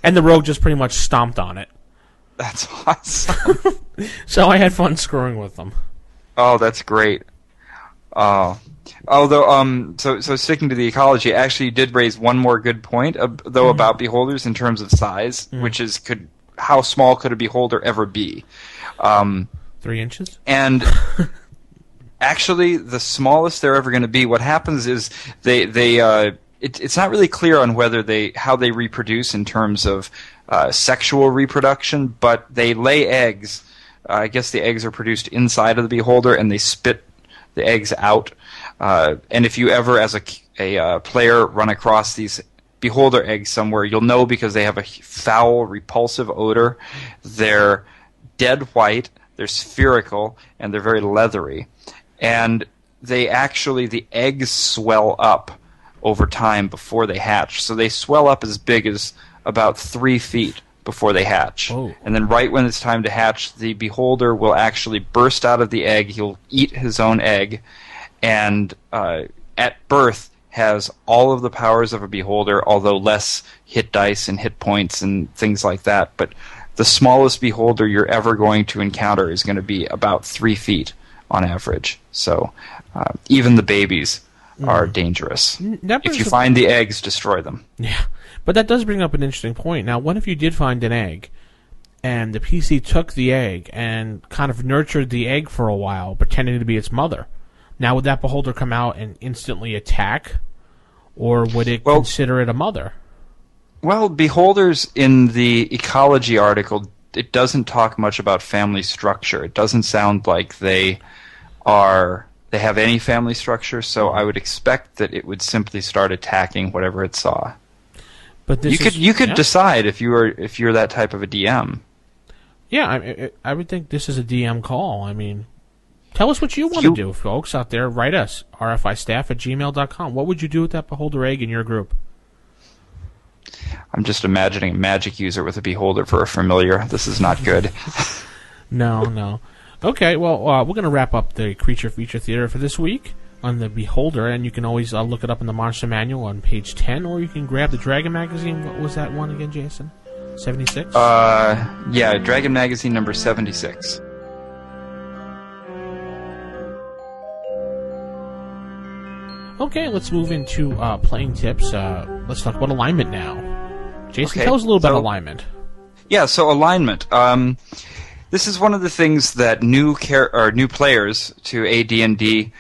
and the rogue just pretty much stomped on it. That's awesome. So I had fun screwing with them. Oh, that's great. Although, so sticking to the ecology, actually you did raise one more good point, though, about beholders in terms of size, which is how small could a beholder ever be? 3 inches? And actually the smallest they're ever going to be. What happens is it's not really clear on how they reproduce in terms of sexual reproduction, but they lay eggs. I guess the eggs are produced inside of the beholder, and they spit the eggs out. And if you ever, as a player, run across these beholder eggs somewhere, you'll know because they have a foul, repulsive odor. They're dead white, they're spherical, and they're very leathery. And the eggs swell up over time before they hatch. So they swell up as big as about 3 feet before they hatch. Oh. And then right when it's time to hatch, the beholder will actually burst out of the egg. He'll eat his own egg, and at birth has all of the powers of a beholder, although less hit dice and hit points and things like that. But the smallest beholder you're ever going to encounter is going to be about 3 feet on average. So even the babies are dangerous. If you find the eggs, destroy them. Yeah, but that does bring up an interesting point. Now, what if you did find an egg, and the PC took the egg and kind of nurtured the egg for a while, pretending to be its mother? Now, would that beholder come out and instantly attack, or would it consider it a mother? Well, beholders in the ecology article, it doesn't talk much about family structure. It doesn't sound like they have any family structure, so I would expect that it would simply start attacking whatever it saw. But you could decide if you're that type of a DM. Yeah, I would think this is a DM call. I mean, tell us what you want to do, folks out there. Write us, rfistaff@gmail.com. What would you do with that beholder egg in your group? I'm just imagining a magic user with a beholder for a familiar. This is not good. No. Okay, well, we're going to wrap up the Creature Feature Theater for this week on the Beholder, and you can always look it up in the Monster Manual on page 10, or you can grab the Dragon Magazine. What was that one again, Jason? 76? Yeah, Dragon Magazine number 76. Okay, let's move into playing tips. Let's talk about alignment now. Jason, Okay, tell us a little about alignment. Yeah, so alignment. This is one of the things that new players to AD&D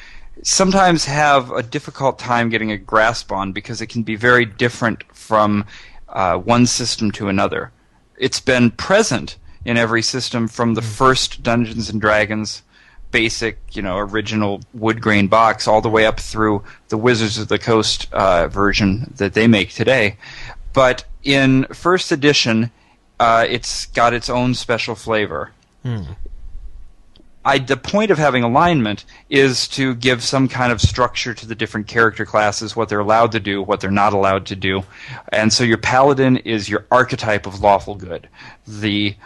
sometimes have a difficult time getting a grasp on, because it can be very different from one system to another. It's been present in every system from the first Dungeons and Dragons basic, original wood grain box all the way up through the Wizards of the Coast version that they make today. But in first edition, it's got its own special flavor. The point of having alignment is to give some kind of structure to the different character classes, what they're allowed to do, what they're not allowed to do. And so your paladin is your archetype of lawful good. They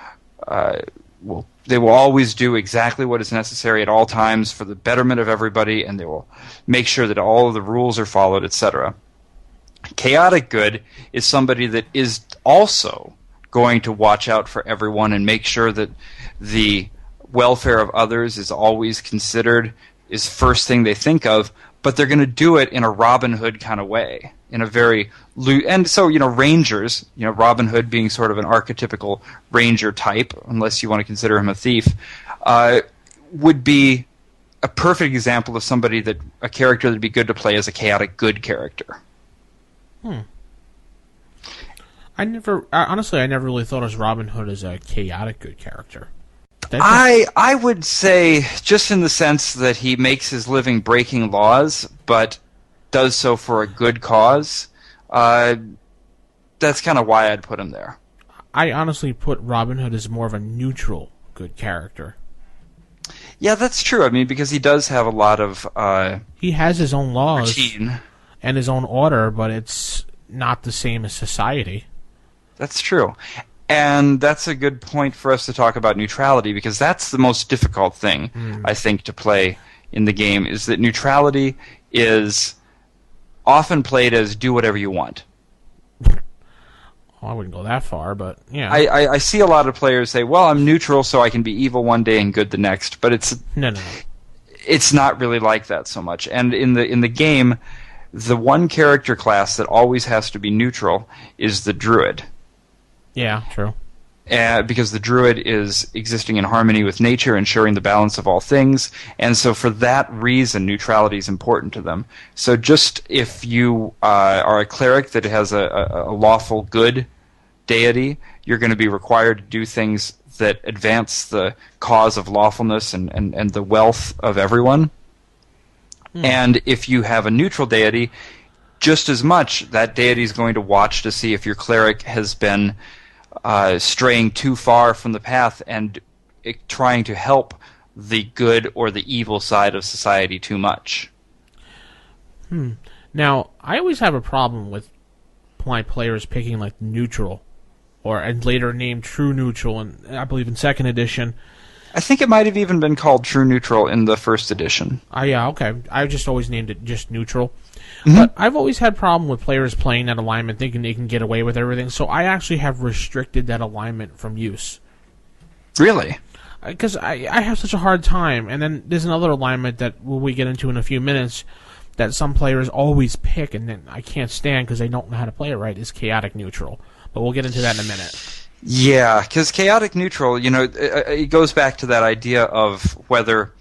will always do exactly what is necessary at all times for the betterment of everybody, and they will make sure that all of the rules are followed, etc. Chaotic good is somebody that is also going to watch out for everyone and make sure that the welfare of others is always considered, is first thing they think of, but they're going to do it in a Robin Hood kind of way, in a very and so rangers, Robin Hood being sort of an archetypical ranger type, unless you want to consider him a thief, would be a perfect example of a character that'd be good to play as a chaotic good character. I never really thought of Robin Hood as a chaotic good character. I would say, just in the sense that he makes his living breaking laws, but does so for a good cause. That's kind of why I'd put him there. I honestly put Robin Hood as more of a neutral good character. Yeah, that's true. I mean, because he does have a lot of he has his own laws routine and his own order, but it's not the same as society. That's true. And that's a good point for us to talk about neutrality, because that's the most difficult thing, I think, to play in the game, is that neutrality is often played as do whatever you want. Well, I wouldn't go that far, but yeah. I see a lot of players say, well, I'm neutral so I can be evil one day and good the next, but No. It's not really like that so much. And in the game, the one character class that always has to be neutral is the druid. Yeah, true. because the druid is existing in harmony with nature, ensuring the balance of all things, and so for that reason, neutrality is important to them. So just if you are a cleric that has a lawful good deity, you're going to be required to do things that advance the cause of lawfulness and the wealth of everyone. And if you have a neutral deity, just as much, that deity is going to watch to see if your cleric has been straying too far from the path and trying to help the good or the evil side of society too much. Now, I always have a problem with my players picking like neutral, and later named true neutral, and I believe in 2nd edition. I think it might have even been called true neutral in the 1st edition. Yeah, okay. I just always named it just neutral. But I've always had problem with players playing that alignment, thinking they can get away with everything, so I actually have restricted that alignment from use. Really? Because I have such a hard time, and then there's another alignment that we get into in a few minutes that some players always pick, and then I can't stand because they don't know how to play it right, is chaotic neutral. But we'll get into that in a minute. Yeah, because chaotic neutral, it goes back to that idea of whether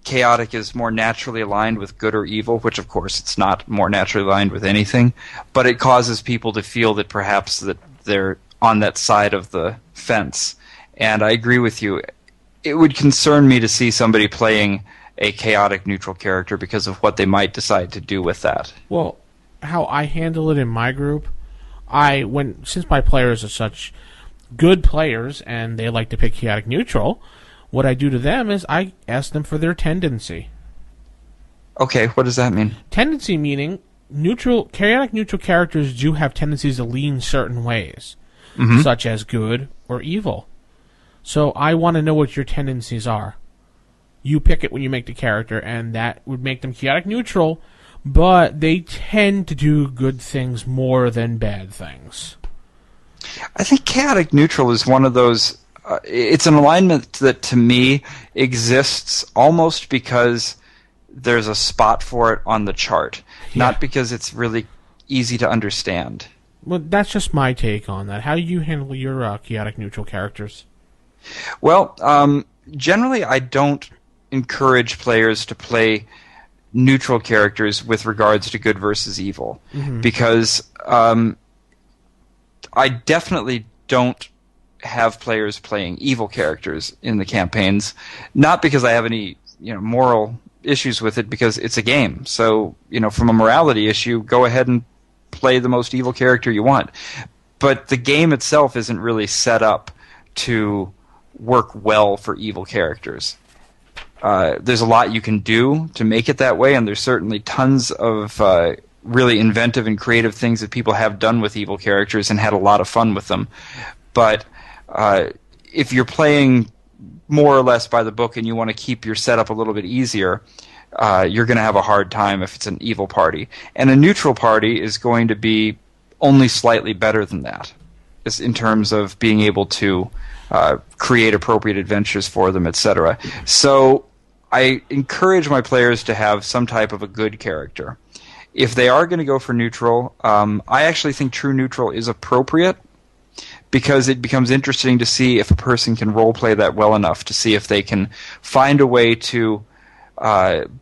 chaotic is more naturally aligned with good or evil, which of course it's not more naturally aligned with anything, but it causes people to feel that perhaps that they're on that side of the fence. And I agree with you. It would concern me to see somebody playing a chaotic neutral character because of what they might decide to do with that. Well, how I handle it in my group, since my players are such good players and they like to pick chaotic neutral, what I do to them is I ask them for their tendency. Okay, what does that mean? Tendency meaning chaotic neutral characters do have tendencies to lean certain ways, such as good or evil. So I want to know what your tendencies are. You pick it when you make the character, and that would make them chaotic neutral, but they tend to do good things more than bad things. I think chaotic neutral is one of those... it's an alignment that, to me, exists almost because there's a spot for it on the chart, not because it's really easy to understand. Well, that's just my take on that. How do you handle your chaotic neutral characters? Well, generally I don't encourage players to play neutral characters with regards to good versus evil, because I definitely don't have players playing evil characters in the campaigns, not because I have any moral issues with it, because it's a game. So from a morality issue, go ahead and play the most evil character you want. But the game itself isn't really set up to work well for evil characters. There's a lot you can do to make it that way, and there's certainly tons of really inventive and creative things that people have done with evil characters and had a lot of fun with them. But if you're playing more or less by the book and you want to keep your setup a little bit easier, you're going to have a hard time if it's an evil party. And a neutral party is going to be only slightly better than that, in terms of being able to create appropriate adventures for them, etc. So I encourage my players to have some type of a good character. If they are going to go for neutral, I actually think true neutral is appropriate, because it becomes interesting to see if a person can roleplay that well enough, to see if they can find a way to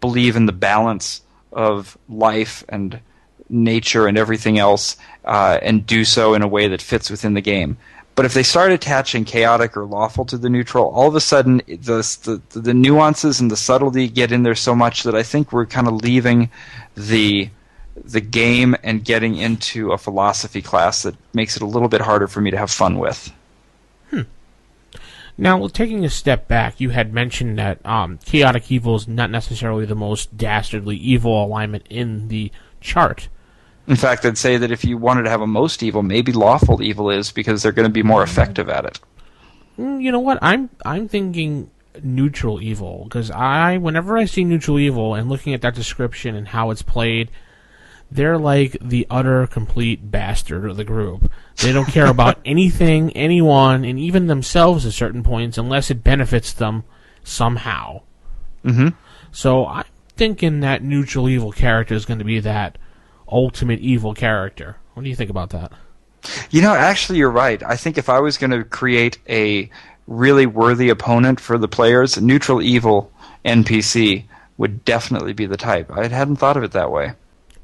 believe in the balance of life and nature and everything else, and do so in a way that fits within the game. But if they start attaching chaotic or lawful to the neutral, all of a sudden the nuances and the subtlety get in there so much that I think we're kind of leaving the game and getting into a philosophy class that makes it a little bit harder for me to have fun with. Now, taking a step back, you had mentioned that chaotic evil is not necessarily the most dastardly evil alignment in the chart. In fact, I'd say that if you wanted to have a most evil, maybe lawful evil is, because they're going to be more effective at it. You know what? I'm thinking neutral evil, because whenever I see neutral evil and looking at that description and how it's played, they're like the utter complete bastard of the group. They don't care about anything, anyone, and even themselves at certain points unless it benefits them somehow. So I'm thinking that neutral evil character is going to be that ultimate evil character. What do you think about that? Actually, you're right. I think if I was going to create a really worthy opponent for the players, neutral evil NPC would definitely be the type. I hadn't thought of it that way.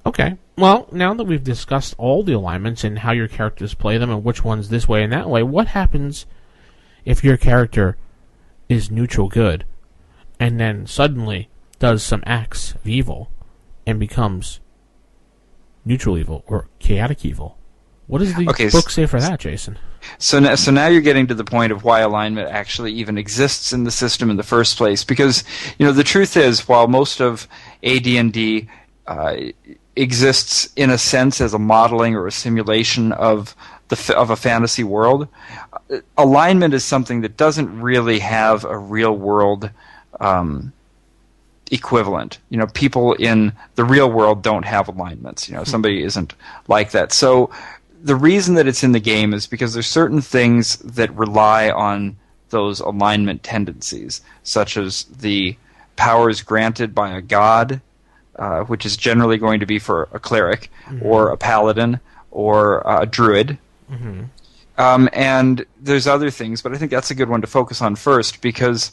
Okay. Well, now that we've discussed all the alignments and how your characters play them and which one's this way and that way, what happens if your character is neutral good and then suddenly does some acts of evil and becomes neutral evil or chaotic evil? What does the book say for that, Jason? So now you're getting to the point of why alignment actually even exists in the system in the first place. Because the truth is, while most of AD&D exists in a sense as a modeling or a simulation of a fantasy world, alignment is something that doesn't really have a real world equivalent. People in the real world don't have alignments. Somebody isn't like that. So the reason that it's in the game is because there's certain things that rely on those alignment tendencies, such as the powers granted by a god, which is generally going to be for a cleric, or a paladin, or a druid. And there's other things, but I think that's a good one to focus on first, because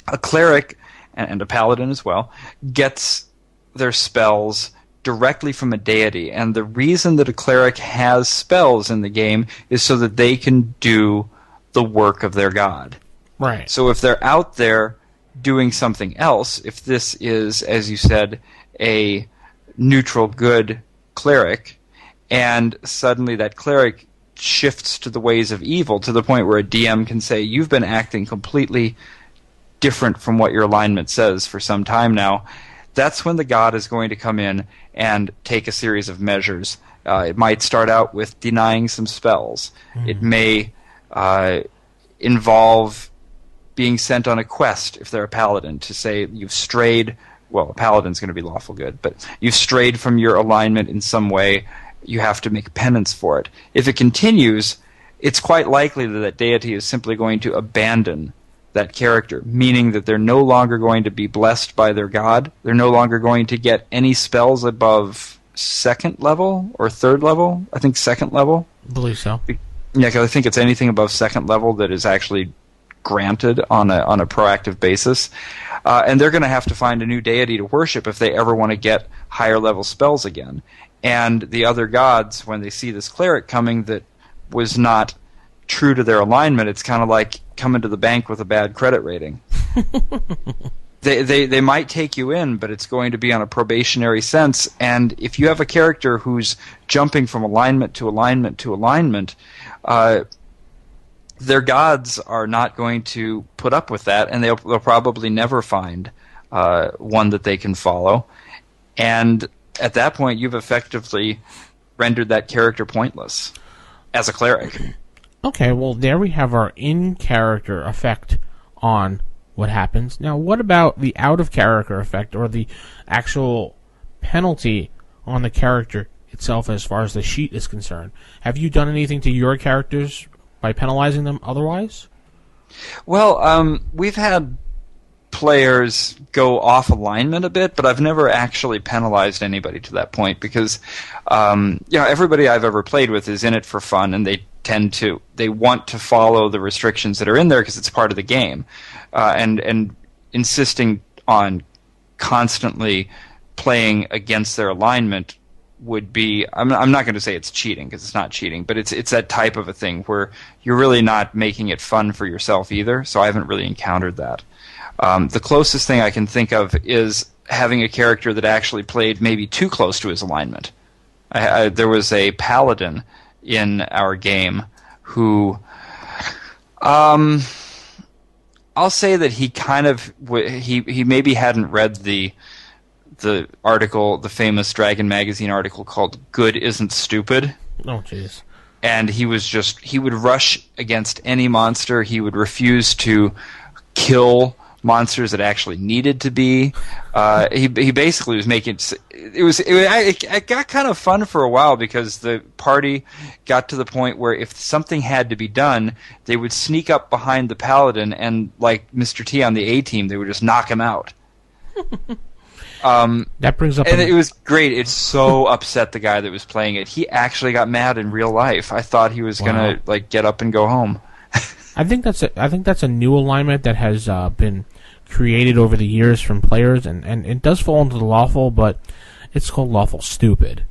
a cleric, and a paladin as well, gets their spells directly from a deity. And the reason that a cleric has spells in the game is so that they can do the work of their god. Right. So if they're out there doing something else, if this is, as you said, a neutral good cleric, and suddenly that cleric shifts to the ways of evil to the point where a DM can say, you've been acting completely different from what your alignment says for some time now, that's when the god is going to come in and take a series of measures. It might start out with denying some spells. It may involve being sent on a quest, if they're a paladin, to say you've strayed. Well, a paladin's going to be lawful good, but you've strayed from your alignment in some way. You have to make penance for it. If it continues, it's quite likely that that deity is simply going to abandon that character, meaning that they're no longer going to be blessed by their god. They're no longer going to get any spells above second level or third level. I think second level. I believe so. Yeah, because I think it's anything above second level that is actually granted on a proactive basis. And they're going to have to find a new deity to worship if they ever want to get higher level spells again. And the other gods, when they see this cleric coming that was not true to their alignment, it's kind of like coming to the bank with a bad credit rating. They might take you in, but it's going to be on a probationary sense. And if you have a character who's jumping from alignment to alignment to alignment, their gods are not going to put up with that, and they'll probably never find one that they can follow. And at that point, you've effectively rendered that character pointless as a cleric. Okay, well, there we have our in-character effect on what happens. Now, what about the out-of-character effect, or the actual penalty on the character itself as far as the sheet is concerned? Have you done anything to your characters by penalizing them otherwise? Well, we've had players go off alignment a bit, but I've never actually penalized anybody to that point, because everybody I've ever played with is in it for fun, and they want to follow the restrictions that are in there because it's part of the game, and insisting on constantly playing against their alignment would be, I'm not going to say it's cheating, because it's not cheating, but it's that type of a thing where you're really not making it fun for yourself either, so I haven't really encountered that. The closest thing I can think of is having a character that actually played maybe too close to his alignment. There was a paladin in our game who, I'll say that he kind of he maybe hadn't read the article, the famous Dragon Magazine article called "Good Isn't Stupid." Oh, jeez. And he would rush against any monster. He would refuse to kill monsters that actually needed to be. He basically was making it got kind of fun for a while, because the party got to the point where if something had to be done, they would sneak up behind the paladin and, like Mr. T on the A-Team, they would just knock him out. That brings up... And it was great. It so upset the guy that was playing it. He actually got mad in real life. I thought he was going to get up and go home. I think that's a new alignment that has been created over the years from players, and it does fall into the lawful, but it's called lawful stupid.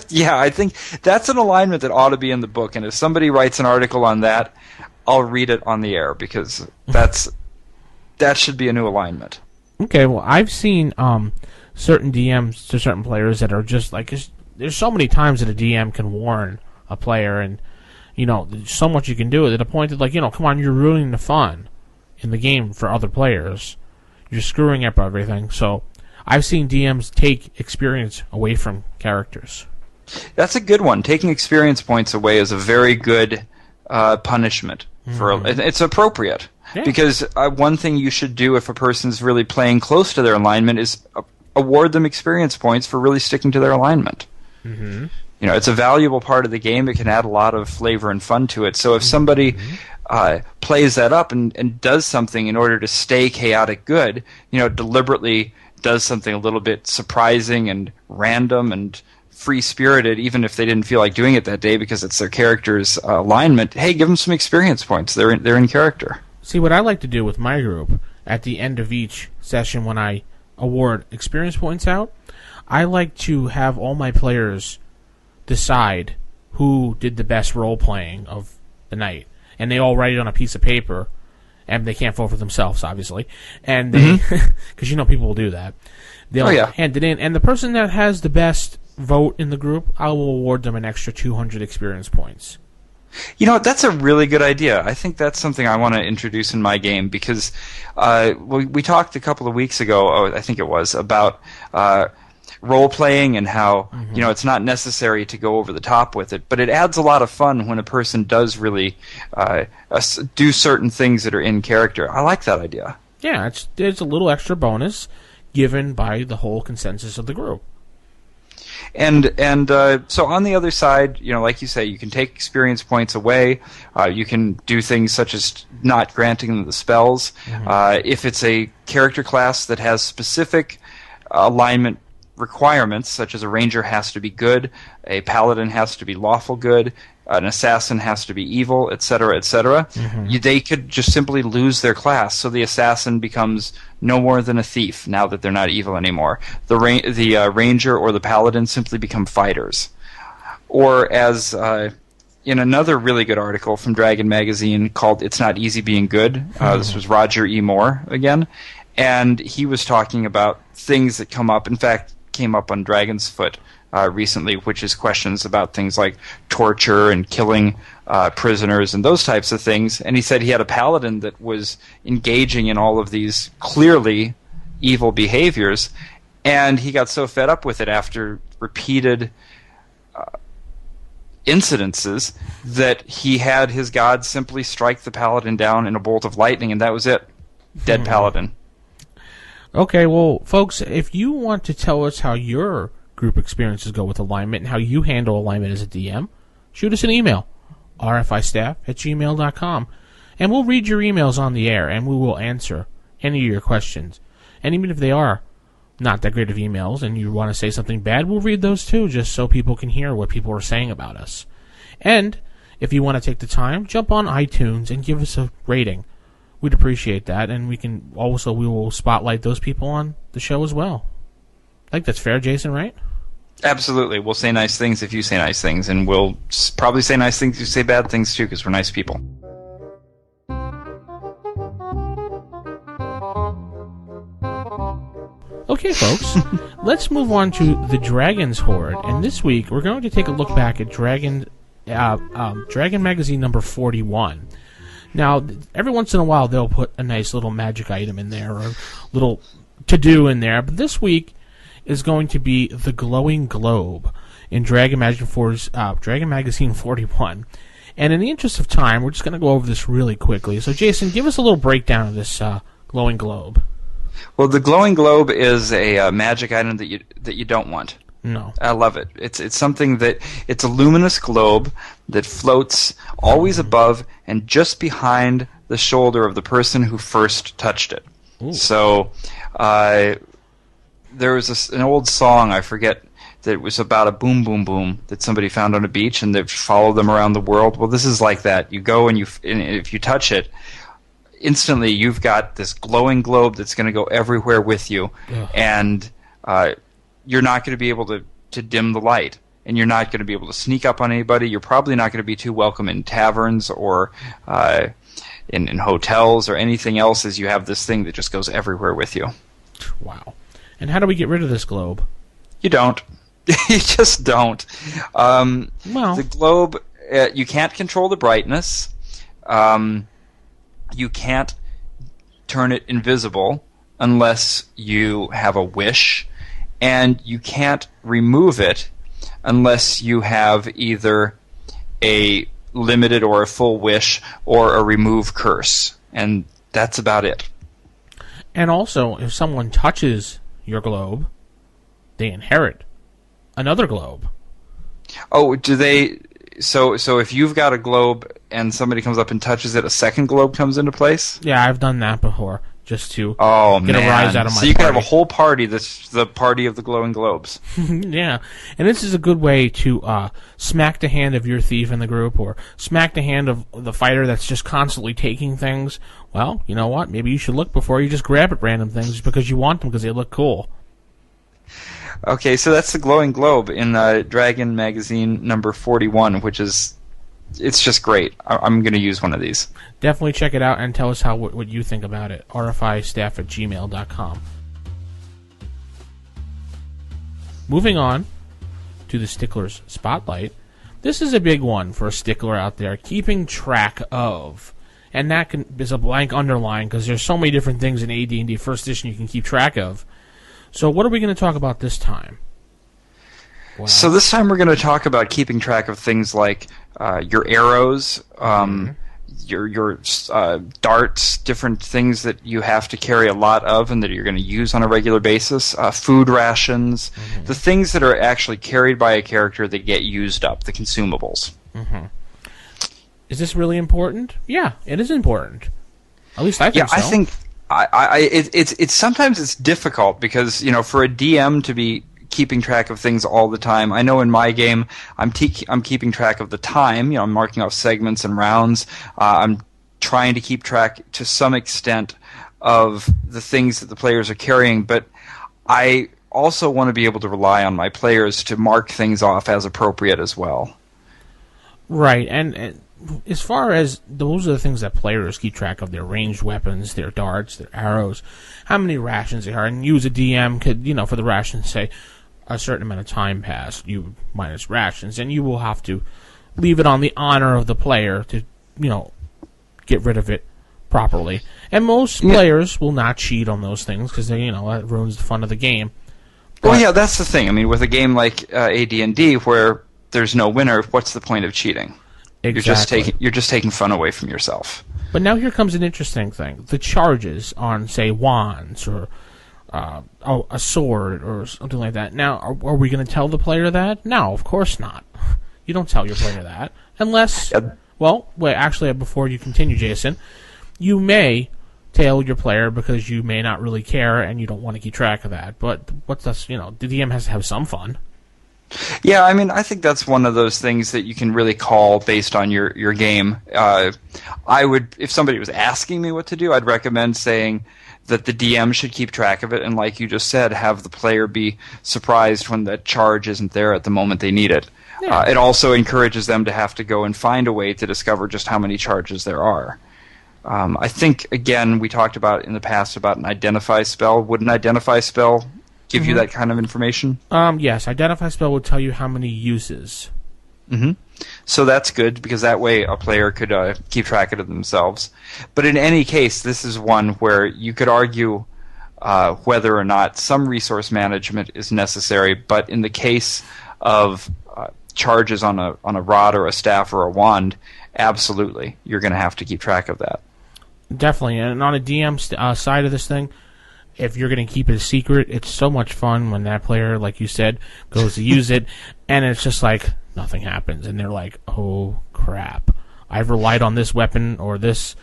Yeah, I think that's an alignment that ought to be in the book, and if somebody writes an article on that, I'll read it on the air, because that should be a new alignment. Okay, well, I've seen certain DMs to certain players that are just like, there's so many times that a DM can warn a player, and there's so much you can do at a point that, come on, you're ruining the fun in the game for other players. You're screwing up everything. So I've seen DMs take experience away from characters. That's a good one. Taking experience points away is a very good punishment. It's appropriate. Yeah. Because one thing you should do if a person's really playing close to their alignment is award them experience points for really sticking to their alignment. Mm-hmm. It's a valuable part of the game. It can add a lot of flavor and fun to it. So if somebody plays that up and does something in order to stay chaotic good, deliberately does something a little bit surprising and random and free-spirited, even if they didn't feel like doing it that day because it's their character's alignment, hey, give them some experience points. They're in character. See, what I like to do with my group at the end of each session when I award experience points out, I like to have all my players decide who did the best role-playing of the night. And they all write it on a piece of paper, and they can't vote for themselves, obviously. And they, because people will do that. They'll hand it in, and the person that has the best vote in the group, I will award them an extra 200 experience points. That's a really good idea. I think that's something I want to introduce in my game because we talked a couple of weeks ago, I think it was, about role-playing and how, it's not necessary to go over the top with it, but it adds a lot of fun when a person does really do certain things that are in character. I like that idea. Yeah, it's a little extra bonus given by the whole consensus of the group. And so on the other side, like you say, you can take experience points away. You can do things such as not granting them the spells. If it's a character class that has specific alignment requirements, such as a ranger has to be good, a paladin has to be lawful good, an assassin has to be evil, etc., etc., they could just simply lose their class, so the assassin becomes no more than a thief now that they're not evil anymore. The ranger or the paladin simply become fighters. Or as in another really good article from Dragon Magazine called It's Not Easy Being Good, this was Roger E. Moore again, and he was talking about things that come up, in fact, came up on Dragon's Foot recently, which is questions about things like torture and killing prisoners and those types of things. And he said he had a paladin that was engaging in all of these clearly evil behaviors, and he got so fed up with it after repeated incidences that he had his god simply strike the paladin down in a bolt of lightning, and that was it. Dead paladin. Okay, well, folks, if you want to tell us how your group experiences go with alignment and how you handle alignment as a DM, shoot us an email, rfistaff@gmail.com, and we'll read your emails on the air, and we will answer any of your questions. And even if they are not that great of emails and you want to say something bad, we'll read those too, just so people can hear what people are saying about us. And if you want to take the time, jump on iTunes and give us a rating. We'd appreciate that, and we will spotlight those people on the show as well. I think that's fair, Jason, right? Absolutely. We'll say nice things if you say nice things, and we'll probably say nice things if you say bad things too, because we're nice people. Okay, folks, let's move on to the Dragon's Hoard, and this week we're going to take a look back at Dragon Magazine number 41. Now, every once in a while, they'll put a nice little magic item in there, or a little to-do in there. But this week is going to be the Glowing Globe in Dragon Magazine 41. And in the interest of time, we're just going to go over this really quickly. So, Jason, give us a little breakdown of this Glowing Globe. Well, the Glowing Globe is a magic item that you don't want. No. I love it. It's something that it's a luminous globe that floats always above and just behind the shoulder of the person who first touched it. Ooh. So there was an old song, I forget, that was about a boom boom boom that somebody found on a beach and they've followed them around the world. Well, this is like that. You go and if you touch it, instantly you've got this glowing globe that's going to go everywhere with you. Ugh. And you're not going to be able to dim the light. And you're not going to be able to sneak up on anybody. You're probably not going to be too welcome in taverns or in hotels or anything else, as you have this thing that just goes everywhere with you. Wow. And how do we get rid of this globe? You don't. You just don't. The globe, you can't control the brightness. You can't turn it invisible unless you have a wish. And you can't remove it unless you have either a limited or a full wish or a remove curse. And that's about it. And also, if someone touches your globe, they inherit another globe. Oh, do they... So if you've got a globe and somebody comes up and touches it, a second globe comes into place? Yeah, I've done that before, just to get a rise out of my So you party. can have a whole party that's the party of the glowing globes. Yeah, and this is a good way to smack the hand of your thief in the group, or smack the hand of the fighter that's just constantly taking things. Well, you know what? Maybe you should look before you just grab at random things because you want them because they look cool. Okay, so that's the glowing globe in Dragon Magazine number 41, which is... It's just great. I'm going to use one of these. Definitely check it out and tell us what you think about it. rfistaff@gmail.com. Moving on to the Stickler's Spotlight. This is a big one for a stickler out there, keeping track of. And that is a blank underline because there's so many different things in AD&D First Edition you can keep track of. So what are we going to talk about this time? Wow. So this time we're going to talk about keeping track of things like your arrows, your darts, different things that you have to carry a lot of and that you're going to use on a regular basis, food rations, the things that are actually carried by a character that get used up, the consumables. Mm-hmm. Is this really important? Yeah, it is important. At least I think so. Yeah, I think it's sometimes it's difficult because, you know, for a DM to be keeping track of things all the time. I know in my game I'm keeping track of the time. You know, I'm marking off segments and rounds. I'm trying to keep track to some extent of the things that the players are carrying, but I also want to be able to rely on my players to mark things off as appropriate as well. Right, and as far as those are the things that players keep track of, their ranged weapons, their darts, their arrows, how many rations they are, and you as a DM could, you know, for the rations say a certain amount of time passed, you minus rations, and you will have to leave it on the honor of the player to, you know, get rid of it properly. And most players will not cheat on those things because, you know, that ruins the fun of the game. Well, yeah, that's the thing. I mean, with a game like AD&D where there's no winner, what's the point of cheating? Exactly. You're just taking fun away from yourself. But now here comes an interesting thing. The charges on, say, wands or a sword or something like that. Now, are we going to tell the player that? No, of course not. You don't tell your player that. Unless, well, wait, actually, before you continue, Jason, you may tell your player because you may not really care and you don't want to keep track of that. But what's this, you know, the DM has to have some fun. Yeah, I mean, I think that's one of those things that you can really call based on your game. I would, if somebody was asking me what to do, I'd recommend saying that the DM should keep track of it, and like you just said, have the player be surprised when that charge isn't there at the moment they need it. Yeah. It also encourages them to have to go and find a way to discover just how many charges there are. I think, again, we talked about in the past about an identify spell. Would an identify spell give you that kind of information? Yes, identify spell would tell you how many uses. Mm-hmm. So that's good because that way a player could keep track of it themselves. But in any case, this is one where you could argue whether or not some resource management is necessary. But in the case of charges on a rod or a staff or a wand, absolutely, you're going to have to keep track of that. Definitely, and on a DM side of this thing, if you're going to keep it a secret, it's so much fun when that player, like you said, goes to use it, and it's just like nothing happens, and they're like, oh, crap. I've relied on this weapon or this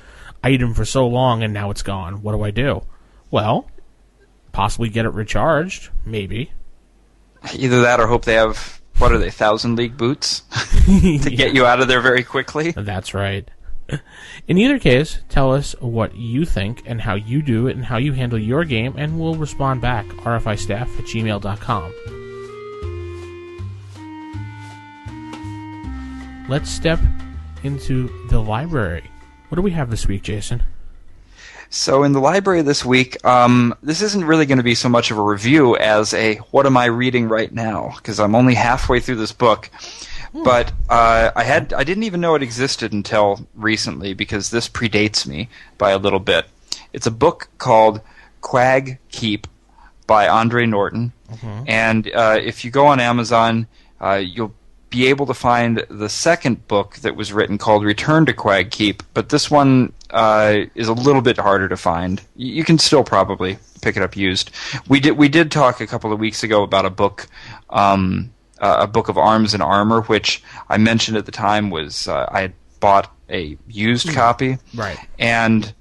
item for so long, and now it's gone. What do I do? Well, possibly get it recharged, maybe. Either that or hope they have, what are they, 1,000 League boots to get you out of there very quickly? That's right. In either case, tell us what you think and how you do it and how you handle your game, and we'll respond back. rfistaff@gmail.com. Let's step into the library. What do we have this week, Jason? So in the library this week, this isn't really going to be so much of a review as a what am I reading right now, because I'm only halfway through this book. But I didn't even know it existed until recently, because this predates me by a little bit. It's a book called Crag Keep by Andre Norton, and if you go on Amazon, you'll be able to find the second book that was written called Return to Crag Keep, but this one is a little bit harder to find. You can still probably pick it up used. We did talk a couple of weeks ago about a book of Arms and Armor, which I mentioned at the time was I had bought a used copy, right? And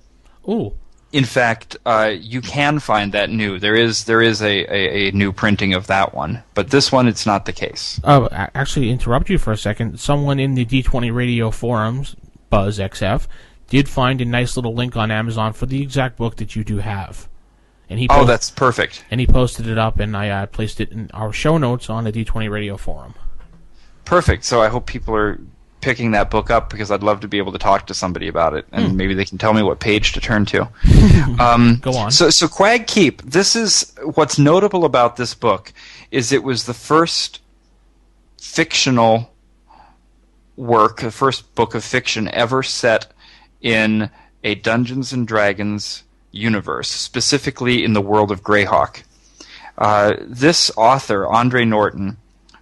ooh. In fact, you can find that new. There is a new printing of that one, but this one, it's not the case. Oh, actually, interrupt you for a second. Someone in the D20 Radio forums, BuzzXF, did find a nice little link on Amazon for the exact book that you do have. And that's perfect. And he posted it up, and I placed it in our show notes on the D20 Radio forum. Perfect. So I hope people are picking that book up, because I'd love to be able to talk to somebody about it, and maybe they can tell me what page to turn to. Go on. So Crag Keep, this is what's notable about this book, is it was the first fictional work, the first book of fiction ever set in a Dungeons and Dragons universe, specifically in the world of Greyhawk. This author, Andre Norton,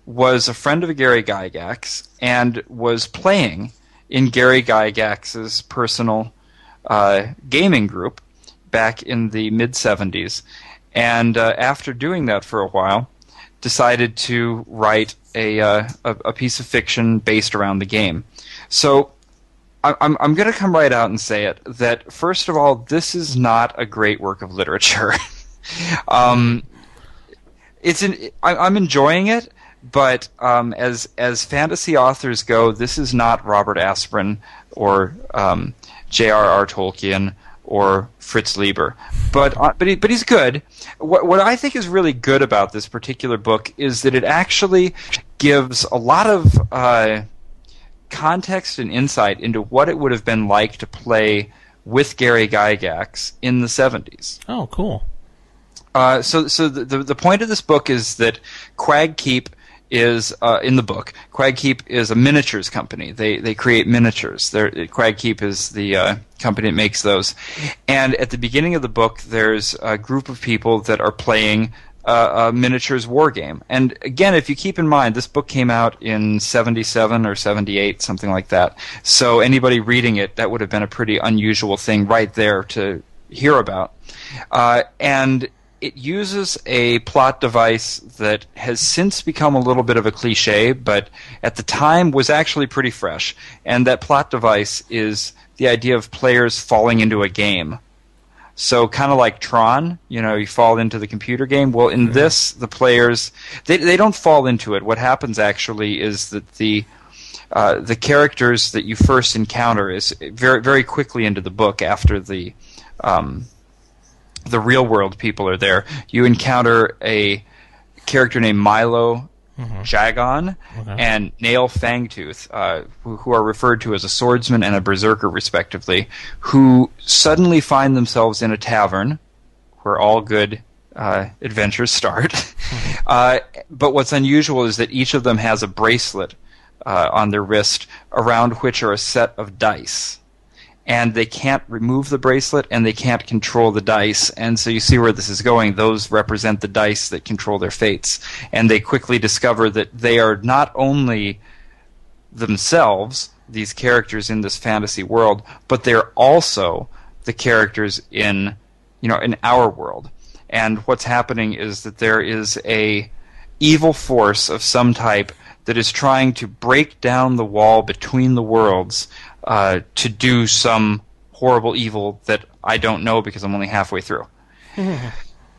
was a friend of Gary Gygax and was playing in Gary Gygax's personal gaming group back in the mid-'70s. And after doing that for a while, decided to write a piece of fiction based around the game. So I'm going to come right out and say it, that first of all, this is not a great work of literature. I'm enjoying it, but as fantasy authors go, this is not Robert Asprin or J.R.R. Tolkien or Fritz Lieber, but he's good. What I think is really good about this particular book is that it actually gives a lot of context and insight into what it would have been like to play with Gary Gygax in the 70s. Oh, cool. So the point of this book is that Crag Keep is in the book. Crag Keep is a miniatures company. They create miniatures. Crag Keep is the company that makes those. And at the beginning of the book, there's a group of people that are playing a miniatures war game. And again, if you keep in mind, this book came out in 77 or 78, something like that. So anybody reading it, that would have been a pretty unusual thing right there to hear about. And it uses a plot device that has since become a little bit of a cliche, but at the time was actually pretty fresh. And that plot device is the idea of players falling into a game. So kind of like Tron, you fall into the computer game. Well, in this, the players, they don't fall into it. What happens actually is that the characters that you first encounter is very, very quickly into the book after the real world people are there. You encounter a character named Milo Jagon and Nail Fangtooth, who are referred to as a swordsman and a berserker, respectively, who suddenly find themselves in a tavern where all good adventures start. But what's unusual is that each of them has a bracelet on their wrist around which are a set of dice. And they can't remove the bracelet, and they can't control the dice. And so you see where this is going. Those represent the dice that control their fates. And they quickly discover that they are not only themselves, these characters in this fantasy world, but they're also the characters in our world. And what's happening is that there is a evil force of some type that is trying to break down the wall between the worlds to do some horrible evil that I don't know because I'm only halfway through.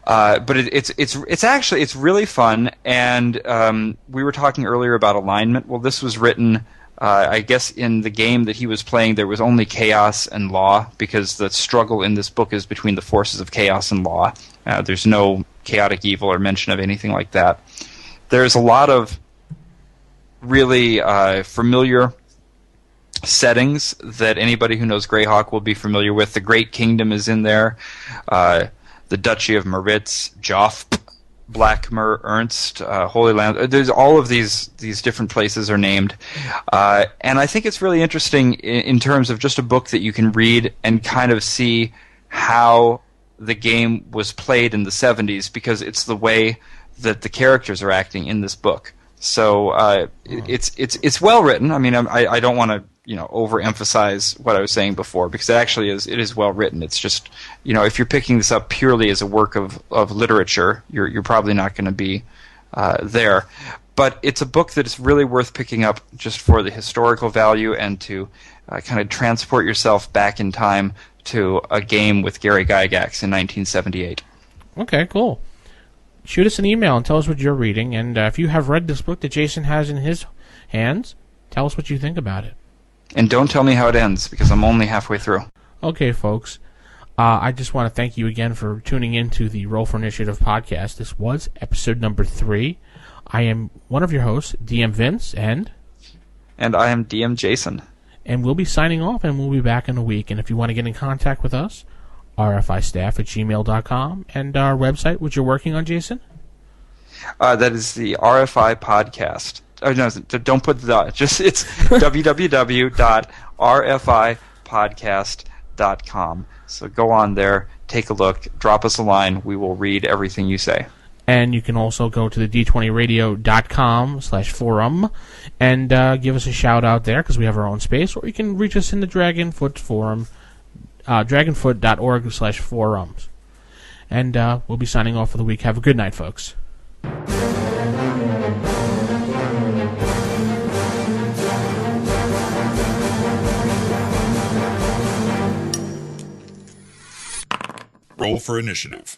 But it's actually really fun, and we were talking earlier about alignment. Well, this was written, I guess, in the game that he was playing. There was only chaos and law, because the struggle in this book is between the forces of chaos and law. There's no chaotic evil or mention of anything like that. There's a lot of really familiar settings that anybody who knows Greyhawk will be familiar with. The Great Kingdom is in there. The Duchy of Meritz, Joff, Blackmer, Ernst, Holy Land. There's all of these different places are named. And I think it's really interesting in terms of just a book that you can read and kind of see how the game was played in the 70s, because it's the way that the characters are acting in this book. So it's well written. I mean, I don't want to overemphasize what I was saying before, because it is well written. It's just, if you're picking this up purely as a work of literature, you're probably not going to be there. But it's a book that is really worth picking up just for the historical value and to kind of transport yourself back in time to a game with Gary Gygax in 1978. Okay, cool. Shoot us an email and tell us what you're reading, and if you have read this book that Jason has in his hands, tell us what you think about it. And don't tell me how it ends, because I'm only halfway through. Okay, folks. I just want to thank you again for tuning in to the Roll for Initiative podcast. This was episode number 3. I am one of your hosts, DM Vince, and I am DM Jason. And we'll be signing off, and we'll be back in a week. And if you want to get in contact with us, rfistaff@gmail.com, and our website, which you're working on, Jason? That is the RFI podcast. Oh, no, don't put the. Just it's www.rfipodcast.com. So go on there, take a look, drop us a line. We will read everything you say. And you can also go to the d20radio.com/forum and give us a shout out there, because we have our own space, or you can reach us in the Dragonfoot forum, dragonfoot.org/forums. And we'll be signing off for the week. Have a good night, folks. Roll for Initiative.